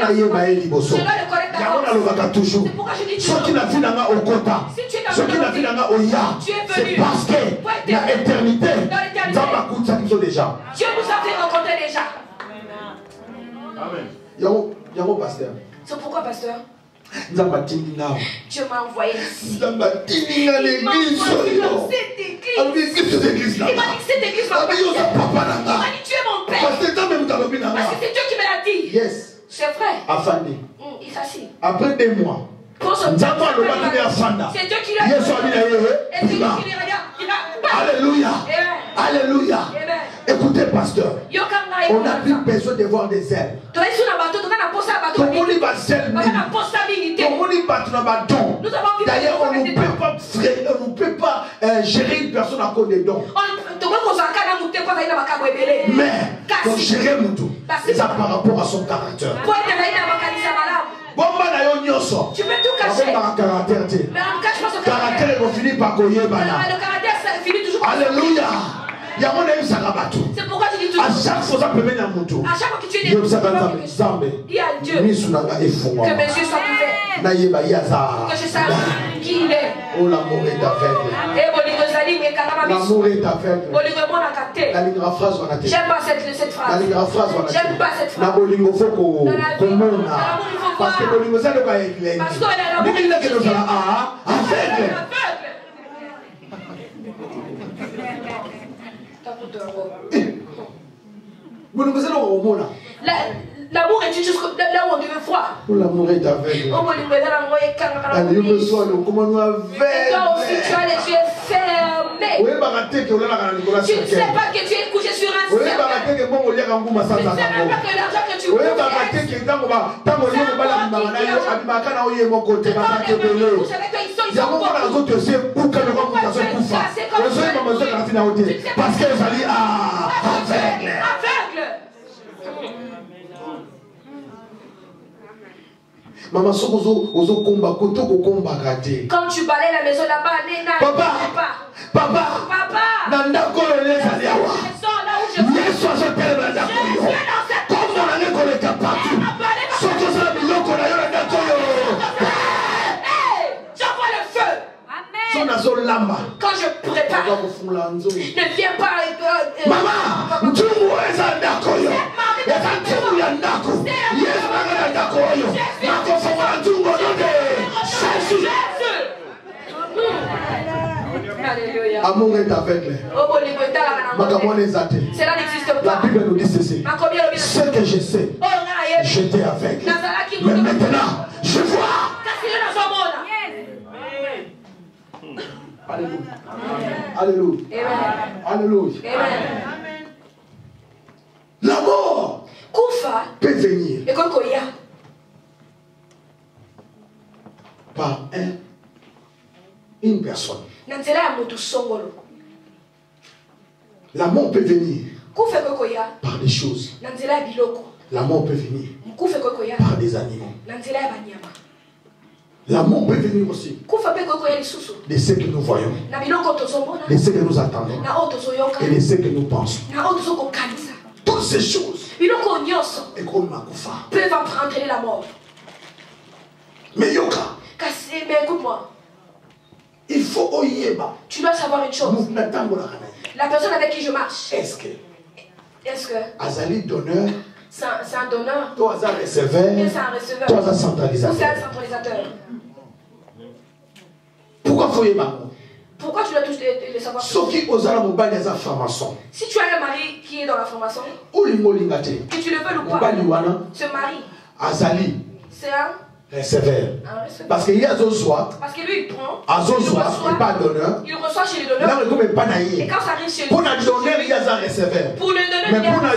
toujours. Ceux qui n'a vu au quota, ceux qui n'a vu c'est parce que l'éternité, déjà. Dieu nous a fait rencontrer déjà. Amen. Pasteur. C'est pourquoi, pasteur? Dieu m'a envoyé ici. Il m'a dit cette église va passer. Il m'a dit tu es mon père. Parce que c'est Dieu qui me l'a dit. Yes. C'est vrai. Afandi. Il s'assit. Après 2 mois. C'est Dieu qui l'a dit. Alléluia. Alléluia. Écoutez, pasteur. On n'a plus besoin de voir des ailes. D'ailleurs, on ne peut pas gérer une personne à cause des dons. Mais pour gérer mon tout, c'est ça par rapport à son caractère. Tu peux tout cacher. Mais on ne cache pas son caractère. Le caractère, ça finit toujours. Alléluia. C'est pourquoi tu dis toujours. À chaque fois que tu es dis à Dieu que mes yeux soient ouverts. Que je sache qui il est. Oh, l'amour est aveugle. L'amour est aveugle. J'aime pas cette phrase. J'aime pas cette phrase. Parce que le niveau, c'est le cas éclairé. Parce que l'amour est juste là où on devait voir. L'amour est aveugle. Comment nous aveugle. Et toi aussi tu as les yeux fermés. Tu ne sais pas que tu es couché sur un cercle. Tu ne sais même pas que l'argent que tu veux faire. Parce qu'elle s'allie aveugle. Maman, quand tu balayes la maison là-bas, papa, quand je prépare, ne viens pas. Maman, amour est aveugle. Cela n'existe pas. La Bible nous dit ceci. Ce que je sais, j'étais aveugle. Mais maintenant, je vois. Alléluia. Alléluia. Alléluia. L'amour peut venir par une personne. L'amour peut venir par des choses. L'amour peut venir par des animaux. L'amour peut venir aussi de ce que nous voyons, de ce que nous attendons et de ce que nous pensons. Toutes ces choses peuvent entraîner la mort. Mais Yoka, écoute-moi, il faut tu dois savoir une chose. La personne avec qui je marche, est-ce que Azali donneur, c'est un donneur, toi c'est un receveur, toi c'est un centralisateur. Pourquoi faut Pourquoi tu dois tous les savoir? Si tu as un mari qui est dans la formation, que tu le veux ou pas, ce mari, Azali, c'est un receveur. Parce qu'il y a Zoswa. Parce que lui il prend. À Zoswa, il n'est pas donneur. Il reçoit chez le donneur. Là, il n'est pas naïf. Et quand ça arrive chez lui. Pour le donner, il y a un receveur. Pour le donneur, mais pour le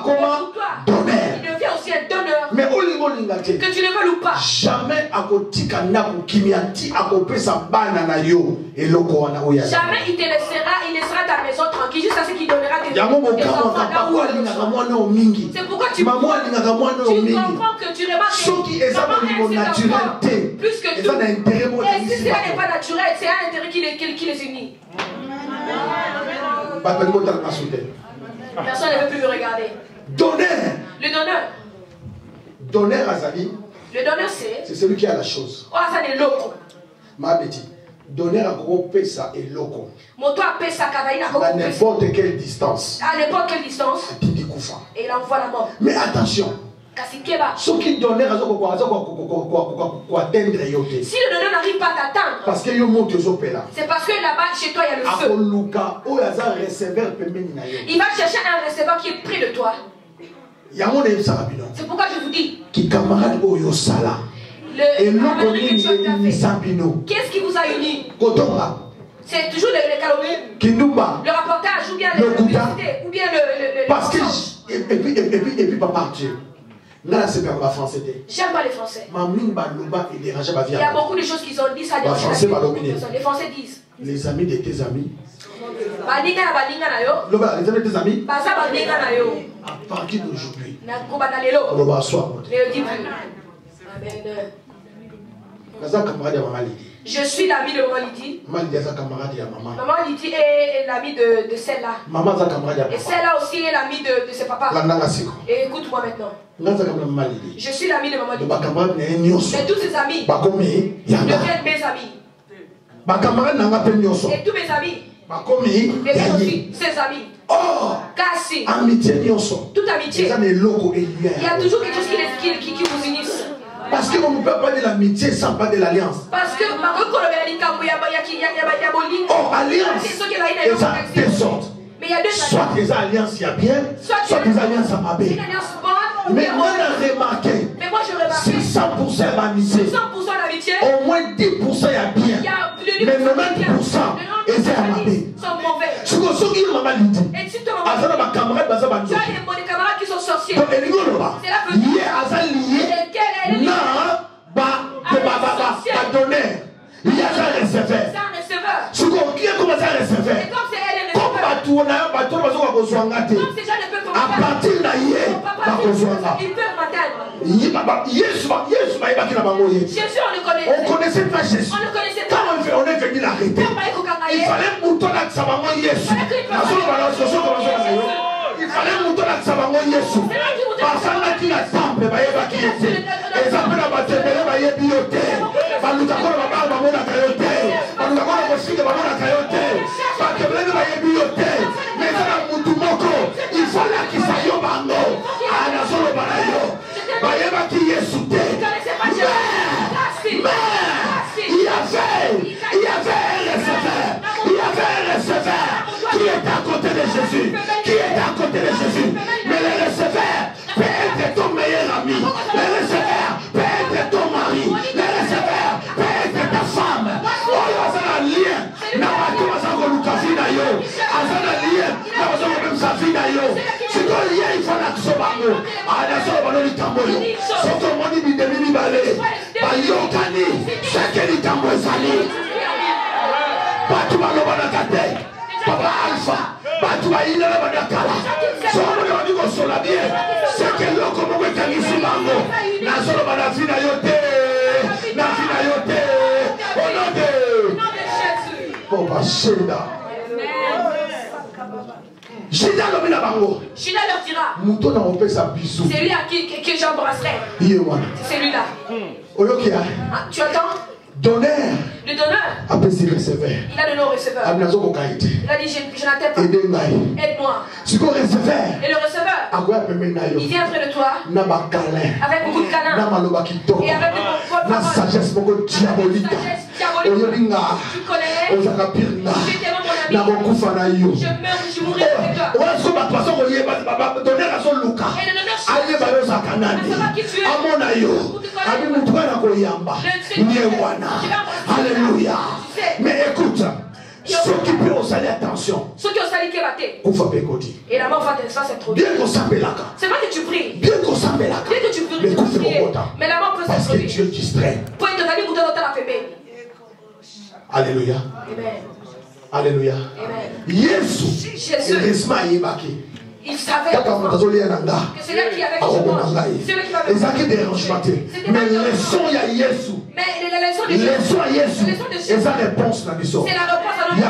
comment donneur. Il devient aussi un donneur. Mais que tu le veuilles ou pas. Jamais à côté Kanaku Kimiati à côté sa banana yo et loko na oya. Jamais il te laissera, il laissera ta maison tranquille jusqu'à ce qu'il donnera tes enfants là où c'est pourquoi tu comprends que tu remarques plus que tout. Et si cela n'est pas naturel, c'est un intérêt qui les unit. Personne ne veut plus me regarder. Donneur. Le donneur. Donneur Azali. Le donneur c'est celui qui a la chose. Oh ça est loco. Ma petit. Donneur à gros pesa et loco. Moto a pesa kadaina à n'importe quelle distance. À n'importe quelle distance. Et il envoie la mort. Mais attention. Ce qui donneur à atteindre yote. Si le donneur n'arrive pas à t'atteindre. Parce que yo monte zo pela. C'est parce que là-bas chez toi il y a le feu. Il va chercher un receveur qui est près de toi. C'est pourquoi je vous dis. Qui camarade oyo sala. Qu'est-ce qui vous a unis? C'est toujours le calomnie, le rapportage ou bien le publicité ou bien le parce que et puis papa Dieu. J'aime pas les Français. Il y a beaucoup de choses qu'ils ont dit, ça dérange. Les Français disent. Les amis de tes amis. Les amis de tes amis. À partir d'aujourd'hui. Je suis l'ami de Maman Lydie. Maman Lydie est l'ami de celle-là. Et celle-là aussi est l'ami de ses papas. Et écoute-moi maintenant. Je suis l'ami de Maman Lydie. Mais tous ses amis deviennent mes amis. Et tous mes amis deviennent aussi ses amis. Oh, Cassi. Toute amitié. Il y a toujours quelque chose qui vous unisse. Parce qu'on ne peut pas de l'amitié sans pas de l'alliance. Parce que oh, alliance, il y a deux sortes. Mais il y a deux soit des alliances il y a bien, soit des alliances à pas bien. Mais moi j'ai remarqué, si 100% l'amitié, au moins 10% il y a bien, mais 90% c'est à ma bien. Ce que ce qui m'a mal dit, Azana ma camarade, tu as des camarades qui sont sorciers. C'est là que tu es donner. Il y a un receveur. Ce qui est comme ça un receveur. Comme bateau, on a un bateau, on va se à partir de là, il peut m'atteindre. On connaissait pas Jésus. Quand on est venu l'arrêter, il fallait mouton à Sabango Yesu. Il fallait mouton à Sabango Yesu. Parce qu'il a temple, il y a et ça peut la battre, il y a bioté. Nous avons la barbe à mon accayoté. Nous avons la possibilité de mon accayoté. Parce que vous avez bioté. Mais dans la moutumoko, il fallait qu'il s'aille au bango. À la zone balayo. Bayeba qui est soudé. Mais il y avait un receveur. Il y avait un receveur qui était à côté de Jésus. Qui était à côté de Jésus. Mais le receveur peut être ton meilleur ami. Le receveur peut être ton mari. Le receveur peut être ta femme. Oh, il y a un lien. N'a pas tout à s'en reloucafi d'ailleurs. Il y a un lien. N'a pas tout même sa vie d'ailleurs. C'est ton lien, il faut l'accès bango. Ah, la soeur, on a dit tamboyo. C'est ton moni bi demi balé. Bayokani. C'est qu'elle est tamboyo sali. Batu balobana kate. Papa Alpha. Batu baïla la badakala. Somo yo di ko sola bien. C'est que loko mo ko kangisi bango. Na solo bana fina yote. Na fina yote. Onode. Papa Shenda. Shenda lobina bango. Shenda leur dira. Mouton na opé sa bisou. C'est lui à qui que j'embrasserai. C'est celui-là. Oyokia. Tu attends? Donneur. Le donneur. Après c'est receveur. Il a le nom receveur. Il a dit je n'attends pas. Aide-moi. C'est quoi receveur? Et le receveur. Il vient près de toi. Avec beaucoup de câlins. Et avec de bonnes sagesse diabolique. Tu connais. Tu es tellement mon Je meurs, je mourrai avec toi. Et le donneur savoir qui tu es. Alléluia. Mais écoute, ceux qui peuvent salir attention. Ceux qui ont sali qui raté. Et la mort va s'introduire. C'est vrai que tu pries. Bien que tu pries. Mais la mort peut s'introduire. Parce que tu es distrait. Alléluia. Amen. Alléluia. Jésus. Il savait que c'est là qui avait les acquis dérangement. Mais les leçons il y a Jésus. Mais les leçons de Jésus. Et sa réponse dans l'histoire. C'est la réponse à notre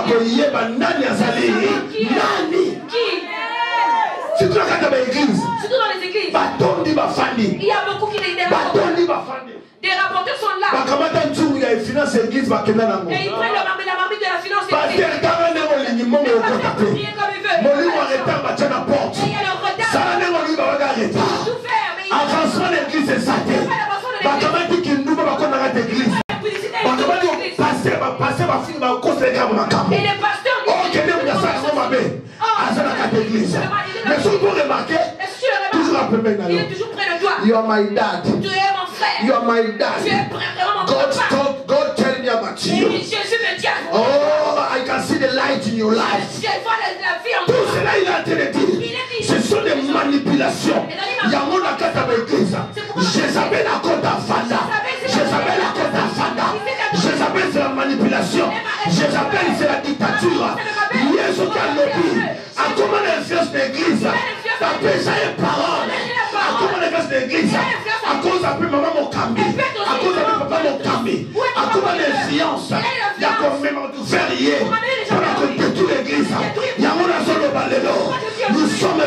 Qui? Surtout dans les églises. Il y a beaucoup qui des rapporteurs sont là. Et ils prennent la marmite de la finance. Et il y a le retard. Avancement d'église est saté. Et les pasteurs disent mais ce que vous remarquez, toujours après maintenant, il est toujours près de toi. You are my dad. Tu es mon frère. You are my dad. Tu es vraiment mon papa. God tell me about you. Jésus me dit. Oh, I can see the light in your life. Je vois la vie en toi. Tout cela il a été dit. Ce sont des manipulations. Il y a mon akata l'église. Jézabel la côte à Fanda. Jézabel la côte à Fanda. Jézabel c'est la manipulation. Jézabel c'est la dictature. Jésus qui a lobby. À comment l'influence de l'église. La paix ça est parole. À comment l'influence de l'église. À cause d'un peu maman mon cambi. À cause d'un peu papa mon cambi. À comment l'influence. Il y a comme même du férié. Pendant que toute l'église. Il y a mon azolo balélo. Nous sommes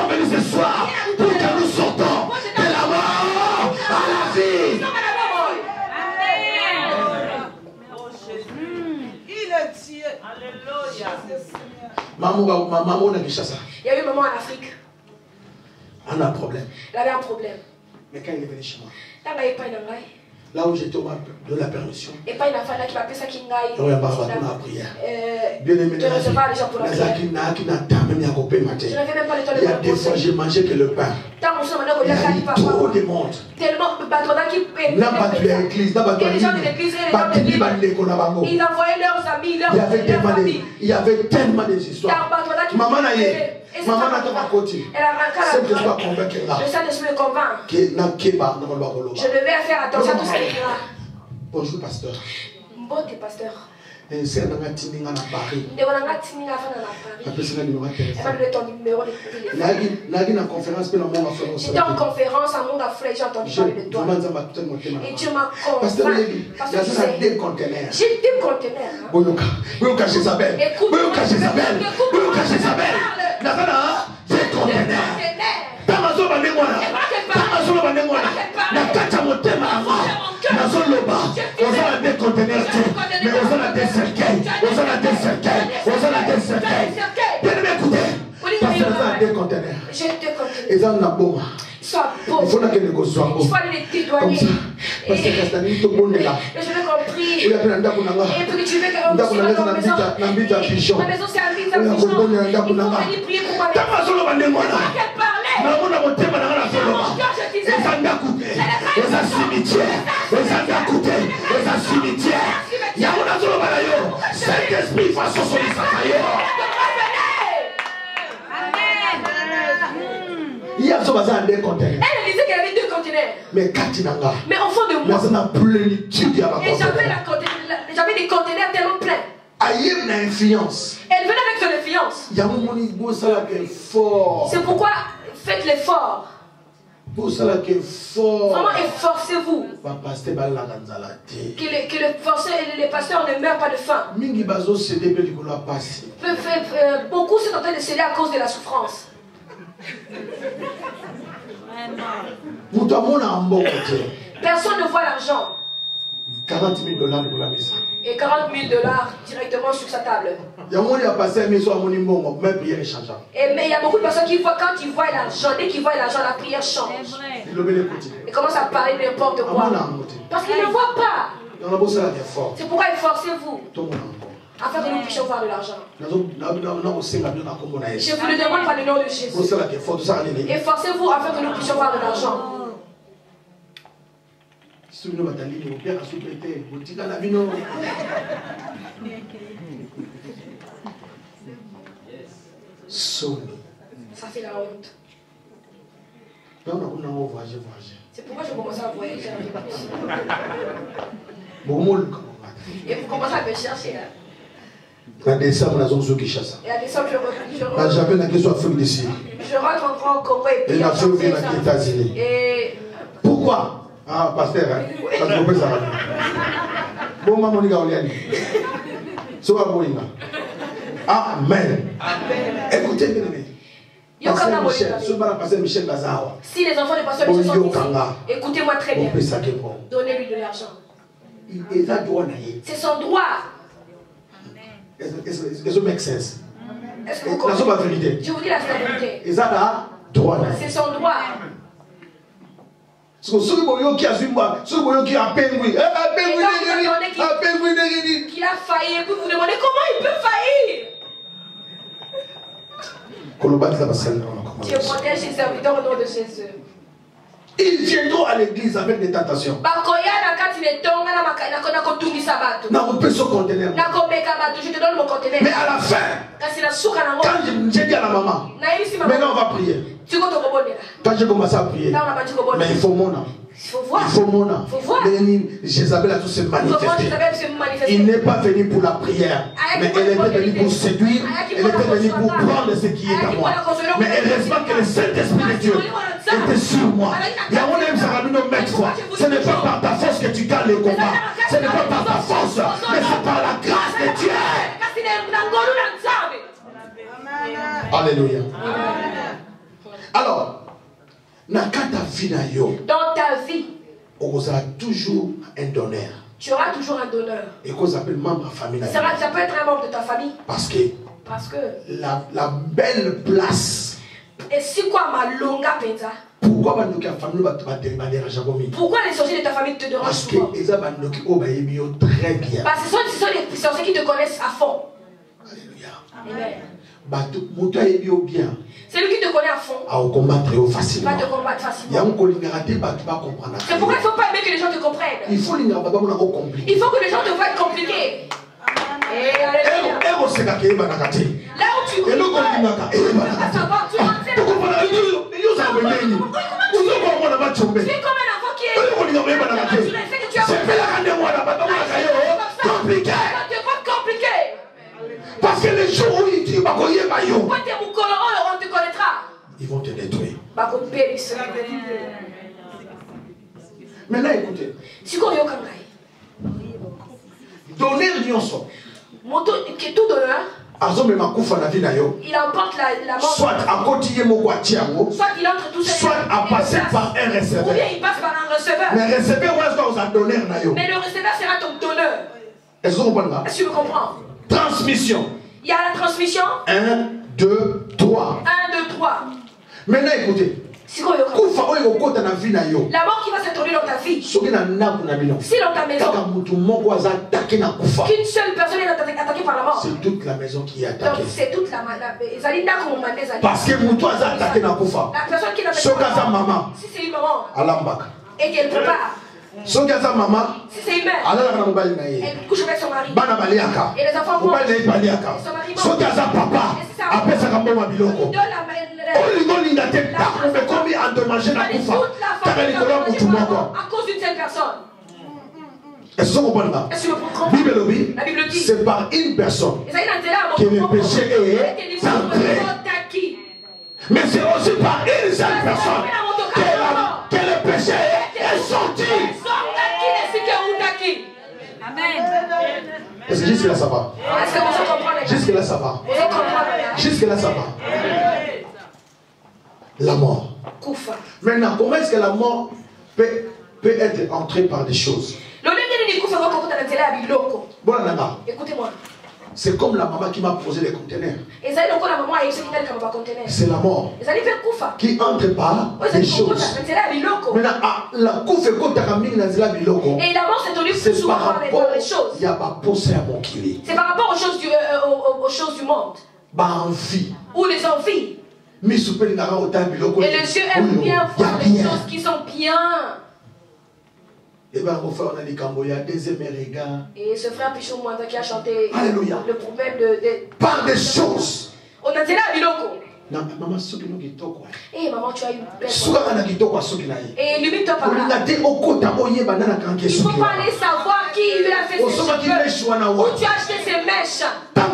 venus ce soir pour que nous sortons de la mort à la vie. Il est Dieu. Alléluia. Maman, on a vu ça. Il y a eu un moment en Afrique. On a un problème. Il avait un problème. Mais quand il est venu chez moi, là où j'étais, on m'a donné la permission. Et pas une affaire là qui va appeler ça qui ngaille. On va parler de la prière. Bien aimé, je recevoir les gens pour la prière. Je n'avais même pas le temps de il y a des fois, j'ai mangé que le pain. Il y a eu trop de monde. Tellement de qui il y a il y avait tellement des histoires. Maman n'a pas côté. C'est que je dois convaincre là. Le Saint-Esprit me convainc. Je devais faire attention à tout ce qui est là. Bonjour pasteur. Bon, t'es pasteur. C'est un Paris. Elle m'a donné ton numéro de téléphone. J'étais en conférence à mon frère, j'ai entendu parler de toi. Et Dieu m'a convaincu. Parce que j'ai deux conteneurs. Écoute, Jézabel. Il faut que les gosses soient beaux. Il faut aller les dédouaner. Parce que c'est un peu bon là. Je vais compris. Et puis tu veux que ma maison c'est un vide. Il faut aller prier pour moi. Il y a ce bazar des conteneurs. Elle disait qu'elle avait deux conteneurs. Mais Katinanga. Mais au fond de moi. J'avais des conteneurs tellement pleins. Elle venait avec son influence. C'est pourquoi faites l'effort. Vraiment efforcez-vous. Que les pasteurs ne meurent pas de faim. Beaucoup sont en train de céder à cause de la souffrance. Personne ne voit l'argent. 40 000 $ pour la maison. Et 40 000 $ directement sur sa table. Mais il y a beaucoup de personnes qui voient, quand ils voient l'argent, dès qu'ils voient l'argent, la prière change. Ils commencent à parler de n'importe quoi. Parce qu'ils ne voient pas. C'est pourquoi efforcez-vous. afin que nous puissions voir de l'argent. Je vous le demande par le nom de Jésus. Efforcez-vous afin que nous puissions voir de l'argent. Ça fait la honte. C'est pourquoi je commence à voyager avec et vous commencez à me chercher. En décembre, et à décembre, je rentre encore au Congo et pourquoi? Ah, pasteur, hein? Bon, maman, amen. Écoutez, bien aimé. Si les enfants de pasteur Michel sont ici, écoutez-moi très bien. Donnez-lui de l'argent. C'est son droit. Est-ce que make sense? Est-ce que vous comprenez? Je vous dis la vérité. C'est son droit. Qu'il a failli, et puis vous demandez comment il peut faillir. Dieu protège ses serviteurs au nom de Jésus. Ils viendront à l'église avec des tentations. Mais à la fin, quand j'ai dit à la maman, maintenant on va prier. Quand j'ai commencé à prier, mais il faut mon âme. Il faut mon âme. Jézabel a tout se manifester. Il n'est pas venu pour la prière, mais elle était venue pour séduire, elle était venue pour prendre ce qui est à moi. Mais heureusement que le Saint-Esprit de Dieu était sur moi. Ce n'est pas par ta force que tu gagnes le combat. Ce n'est pas par ta force, mais c'est par la grâce de Dieu. Alléluia. Alors, dans ta vie, on aura toujours un donneur. Tu auras toujours un donneur. Et qu'on s'appelle membre familial. Ça peut être un membre de ta famille. Parce que la belle place. Et si quoi ma longa penza? Pourquoi les sorciers de ta famille te dérangent souvent? Parce que très bien. Parce que ce sont les sorciers qui te connaissent à fond. Alléluia. Amen. C'est lui qui te connaît à fond. Il va te combattre facilement. C'est pourquoi il ne faut pas aimer que les gens te comprennent. Il faut que les gens te voient compliqués. Là où tu es comme un enfant qui est compliqué. Parce que les jours où tu vas on te connaîtra. Ils vont te détruire. Maintenant écoutez. Donner l'union. Il emporte la mort. Soit à côté soit il entre tout seul. Soit à passer par un receveur. Ou bien il passe par un receveur. Mais le receveur sera ton donneur. Est-ce que vous comprenez? Est-ce que tu comprends? Transmission. Il y a la transmission. 1, 2, 3. 1, 2, 3. Maintenant écoutez. La mort qui va s'introduire dans ta vie. Si dans ta maison, qu'une seule personne est attaquée par la mort, c'est toute la maison qui est attaquée. Donc c'est toute la parce que la personne qui est attaquée par la mort, si c'est une maman et qu'elle prépare, si c'est une mère, elle couche avec son mari et les enfants vont, et son mari à cause d'une seule personne. Est-ce que vous comprenez? La Bible dit c'est par une personne que le péché est entré. Mais c'est aussi par une seule personne que le péché est sorti. Amen. Est-ce que jusque là ça va? Jusque là ça va? Jusque là ça va? La mort. Maintenant, comment est-ce que la mort peut être entrée par des choses? Écoutez-moi. C'est comme la maman qui m'a posé les conteneurs. C'est la mort qui entre par les choses. Maintenant, la couffe est comme biloko. Et la mort s'est donnée plus souvent par les choses. Il y a pas posé à mon kili. C'est par rapport aux choses du monde. Ou les envies. Et les yeux aiment bien voir les choses qui sont bien. Et ce frère Pichou Mwanda qui a chanté Alléluia. Le problème par des choses. On a dit là, biloko. Maman, et maman, tu as une belle et limite toi par là. Il ne faut pas aller savoir qui lui a fait ses cheveux. Où tu as acheté ces mèches. Parce que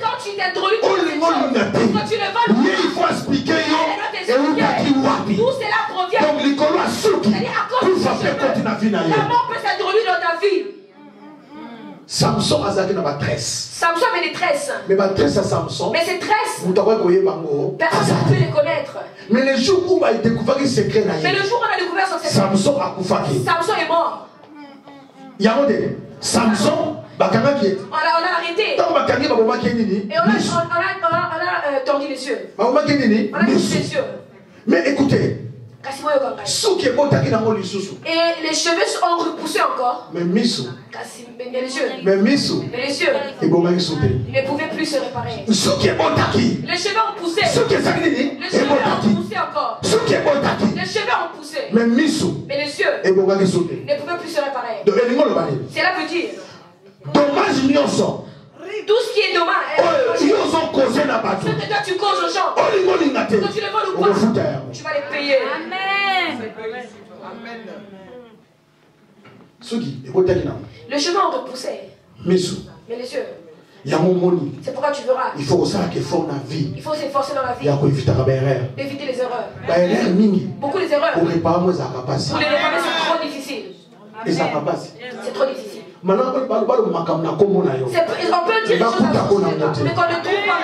quand tu t'introduis quand tu le vas, il faut expliquer d'où cela provient. La mort peut s'introduire dans ta vie. Samson avait des tresses. Mais ces tresses, personne ne peut les connaître. Mais le jour où on a découvert son secret, Samson est mort. Samson, on l'a arrêté. Et on a tordu les yeux. On a tordu les yeux. Mais écoutez. Et les cheveux ont repoussé encore. Mais les yeux. Il ne pouvait plus se réparer. Les cheveux ont poussé. Les cheveux ont poussé encore. Les cheveux ont poussé. Mais les yeux ne pouvaient plus se réparer. Cela veut dire tout ce qui est dommage, ce que toi tu causes aux gens, quand tu le voles ou pas, tu vas les payer. Amen. Le chemin ont repoussé. Mais les yeux. C'est pourquoi tu verras. Il faut s'efforcer dans la vie d'éviter les erreurs. Beaucoup les erreurs. Pour les réparer, c'est trop difficile. C'est trop difficile. On peut dire des choses à propos, mais qu'on ne trouve pas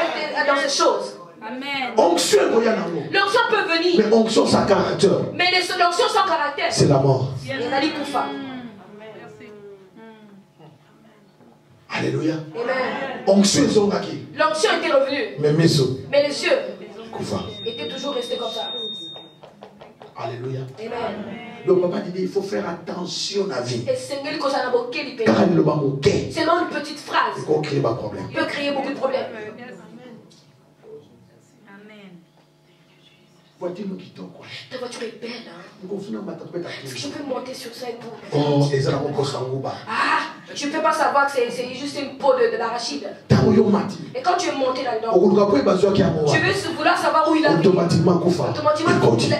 dans ces choses. Amen. L'onction peut venir. Mais l'onction sans caractère. C'est la mort. Alléluia. L'onction était revenue. Mais les yeux étaient toujours restés comme ça. Alléluia. Amen. Donc papa dit il faut faire attention à la vie. Car seulement une petite phrase peut créer beaucoup de problèmes. Amen. Ta voiture est belle. Est-ce que je peux monter sur ça et pour... Ah, tu ne peux pas savoir que c'est juste une peau d'arachide. Et quand tu es monté là-dedans, tu veux vouloir savoir où il a mis. Automatiquement,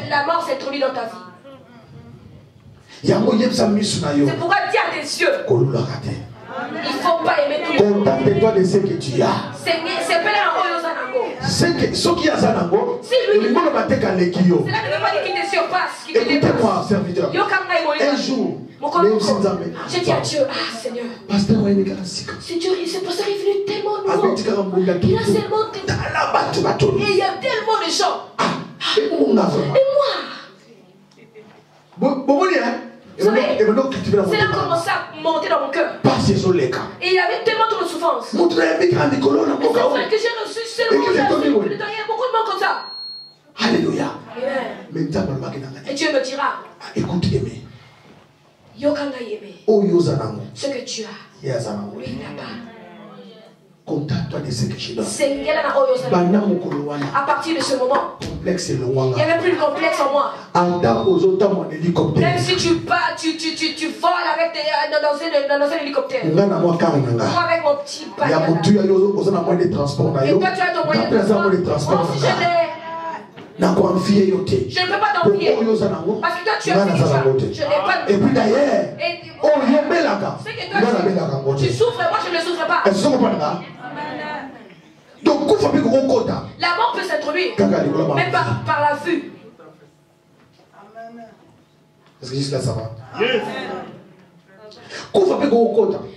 la mort s'est introduite dans ta vie. C'est pourquoi dis à tes yeux. Il ne faut pas aimer tout le monde. Contente-toi de ce que tu as. Si lui, cela ne veut pas dire qu'il te surpasse. Écoutez-moi, serviteur. Un jour, j'ai dit à Dieu, ah Seigneur, ce pasteur est venu tellement lourd. Il a tellement et il y a tellement de gens. Et moi. Vous savez, cela a commencé à monter dans mon cœur. Et il y avait tellement de souffrance. C'est vrai que j'ai reçu seulement il y a beaucoup de monde comme ça. Alléluia. Et Dieu me dira, écoute, aimé. Ce que tu as, lui il n'a pas. Contente-toi de ce que je donne. À partir de ce moment, il n'y avait plus de complexe en moi. Même si tu voles dans un hélicoptère. Moi avec mon petit bail. Et toi tu as ton moyen de transport. Moi aussi je ne peux pas t'envier. Parce que toi tu as fait ça. Je n'ai pas de... Et puis d'ailleurs, c'est que toi tu souffres, moi je ne souffre pas. Donc, la mort peut s'introduire, même par la vue. Est-ce que jusqu'à ça va? Yes.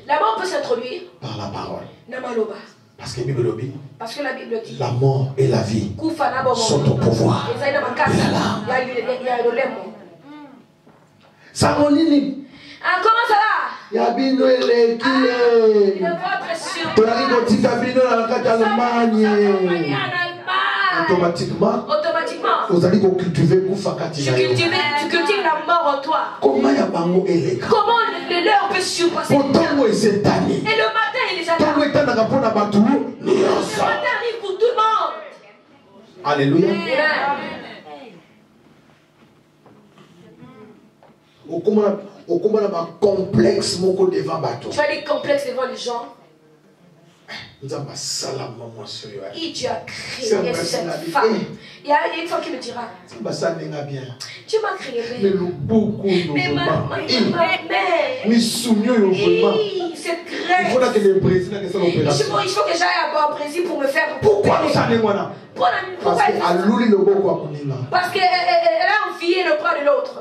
La mort peut s'introduire par la parole. Namaloba. Parce que la Bible dit la mort et la vie sont au pouvoir de la langue. Ça comment ça va? Yabino eleki. Tolaki kotika bino na kati ya Allemagne. Automatiquement, vous allez cultiver kufa kati na yo. Tu cultives la mort en toi. Comment ya bango eleka? Comment l'heure peut surpasser? Pourtant est cette année. Et le matin il est déjà là. Tango etana pona batu. Le matin arrive pour tout le monde. Alléluia. Au comment on a complexe moko devant bateau. Tu as des complexes devant les gens. Et Dieu a créé cette femme. Il y a une femme qui me dira, tu m'as créé bien. Mais cette graisse. Il faut que j'aille au Brésil pour me faire. Pourquoi? Parce qu'elle a envie le bras de l'autre.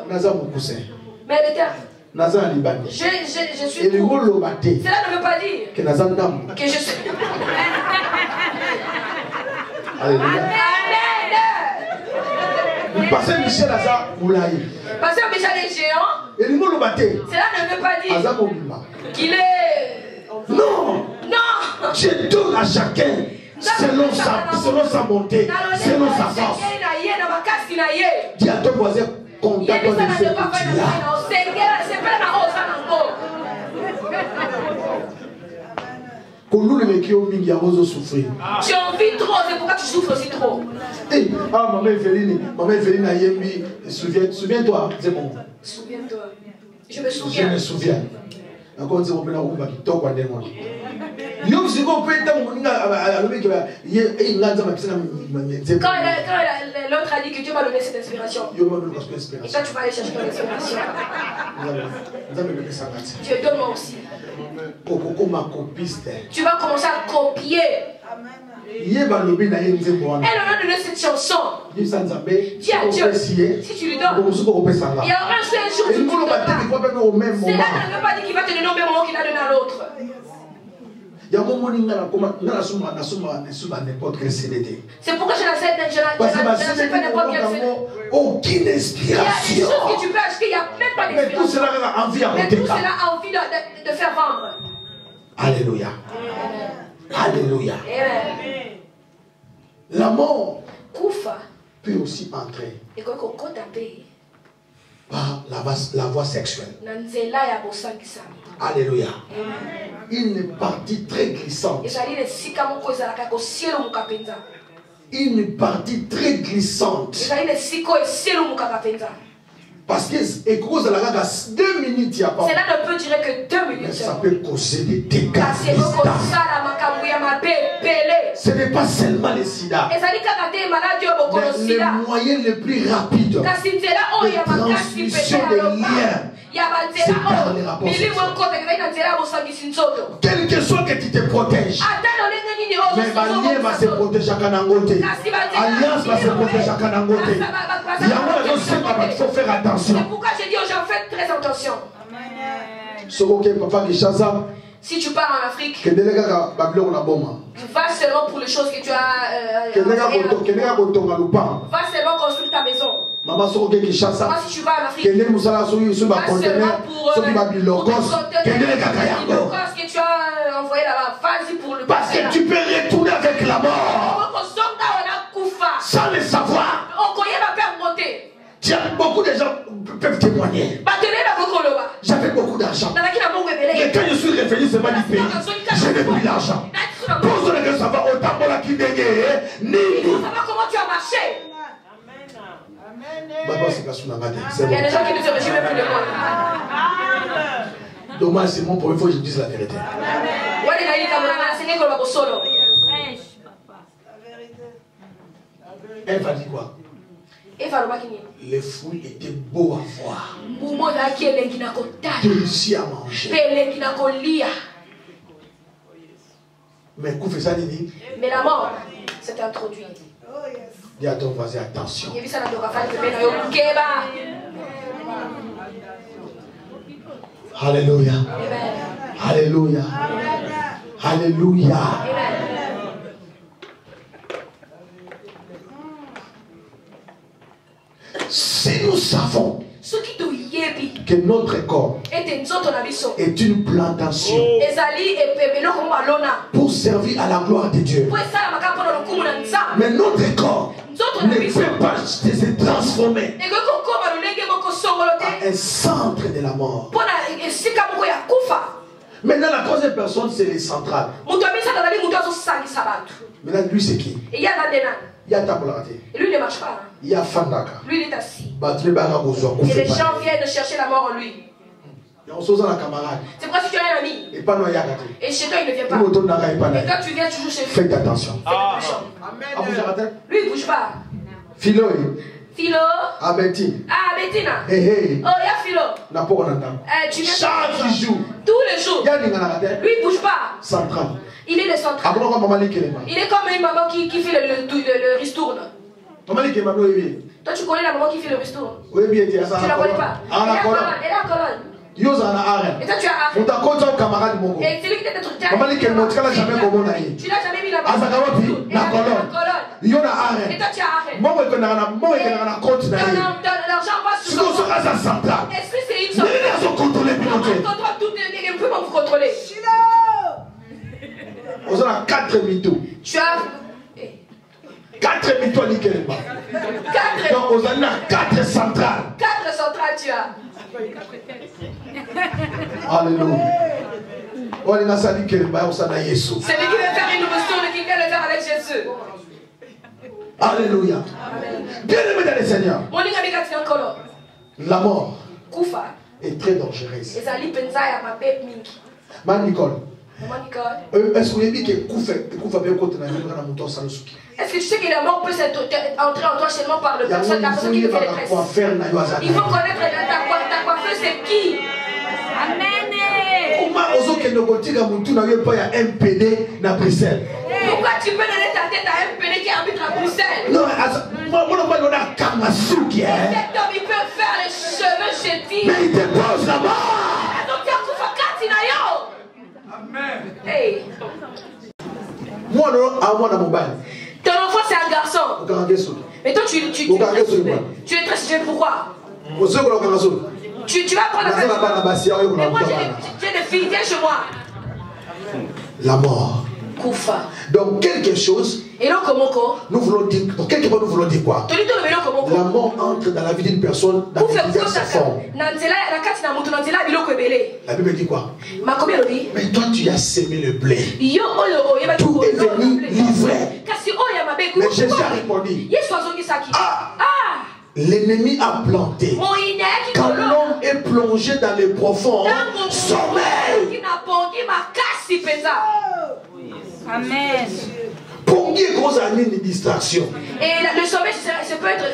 Mais elle était. Je suis pour. Cela ne veut pas dire que je suis. Alléluia. Pasteur Michel Azar Moulaï. Pasteur Michel est géant. Cela ne veut pas dire qu'il est. Non. Je donne à chacun selon sa montée, selon sa force. Dis à ton voisin. J'ai envie trop, c'est pourquoi tu souffres aussi trop. Maman Evelyne a yembi. Souviens-toi, c'est bon. Souviens-toi. Je me souviens. Encore une fois, on va quand l'autre a dit que Dieu m'a donné cette inspiration, et toi tu vas aller chercher ton inspiration. Dieu donne-moi aussi. Tu vas commencer à copier. Elle a donné cette chanson. Dis à Dieu, si tu lui donnes, il y aura un jour tu lui donneras. Cela ne veut pas dire qu'il va te donner au même moment qu'il a donné à l'autre. C'est pourquoi je n'achète pas n'importe quel CD. Aucune inspiration. Il y a des choses que tu peux acheter, il n'y a même pas d'inspiration. Mais tout cela a envie de faire vendre. Alléluia. Alléluia. La mort peut aussi entrer par la voie sexuelle. Alléluia. Une partie très glissante. Une partie très glissante. Parce que cause de la 2 minutes, il n'y a pas. Cela ne peut durer que 2 minutes. Mais ça peut causer des dégâts. Ce n'est pas seulement les sida. Mais les moyens les plus rapides de transmission des liens, c'est par les rapports sexuels. Quel que soit que tu te protèges, mais ma lien va se protéger à Kanangote. Alliance va se protéger à Kanangote. Il y a il faut faire attention. C'est pourquoi j'ai dit aux gens, faites très attention. Si tu pars en Afrique, va seulement pour les choses que tu as. Va seulement construire ta maison. Moi, si tu vas en Afrique, va seulement pour le que tu as envoyé là-bas. Vas-y pour le. Parce que tu peux retourner avec la mort sans le savoir. Beaucoup de gens peuvent témoigner. J'avais beaucoup d'argent. Mais quand je suis revenu, c'est pas du pays. Je n'ai plus d'argent. Pour ceux qui savent autant pour la qui dégaine. Il faut savoir comment tu as marché. Il y a des gens qui ne se réjouissent même plus de moi. Dommage, c'est mon pour une fois que je dise la vérité. Elle va dire quoi? Les fruits étaient beaux à voir. Délicieux à manger. Mais la mort s'est introduite. Dis à ton voisin, attention. Alléluia. Alléluia. Alléluia. Si nous savons que notre corps est est une plantation pour servir à la gloire de Dieu. Mais notre corps ne peut pas se transformer à un centre de la mort. Maintenant, la troisième personne, c'est les centrales. Maintenant, lui, c'est qui? Il y a Tabolate. Lui ne marche pas. Il y a Fandaka. Lui, il est assis. Et les gens viennent chercher la mort en lui. C'est pourquoi si tu as un ami et chez toi il ne vient pas, et toi tu viens toujours chez lui, faites attention. Lui il ne bouge pas. Philo. Bettina. Oh, il y a Philo. Tu viens chaque jour. Tous les jours. Lui il ne bouge pas. Central. Il est le central. Il est comme une maman qui fait le ristourne. Toi tu connais la maman qui fait le ristourne? Tu ne la connais pas? Elle a colonne. Et toi tu as arrêt. Et celui qui t'est truc, tu l'as jamais mis là-bas. Et toi tu as arrêt. L'argent passe sur toi. Est-ce que c'est une sorte? On contrôle tout, on peut pas vous contrôler. On a 4 mythos. Tu as 4 mythos. Donc on a 4 centrales. 4 centrales tu as. Alléluia. C'est lui qui veut faire une nouvelle tourne qui vient le faire avec Jésus. Alléluia. Bien-aimé dans le Seigneur, la mort est très dangereuse. Man Nicole, est-ce que vous avez dit que est-ce que tu sais que la mort peut entrer en toi seulement par la personne qui te fait les tresses? Il faut connaître ta coiffeuse, c'est qui? Amen. Pourquoi tu peux donner ta tête à un PD qui arbitre à Bruxelles? Non, cet homme il peut faire les cheveux chétifs. Mais il te pose là-bas. Amen. Hey. Moi, dans mon bail. Ton enfant c'est un garçon. Mais toi tu es très sujet. Pourquoi? Tu vas prendre la place. Mais moi j'ai des filles, viens chez moi. La mort. Kufa. Donc quelque chose. Nous voulons dire. Donc quelque part nous voulons dire quoi? La mort entre dans la vie d'une personne dans diverses formes. La Bible dit quoi? Mais toi tu as semé le blé. Tout est venu livré. Mais Jésus a répondu. L'ennemi a planté. Quand l'homme est plongé dans les profonds sommeil. Amen. Pour qui cause une distraction? Et le sommeil, ça peut être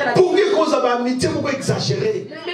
la pour qui cause amitié, pourquoi exagérer? Le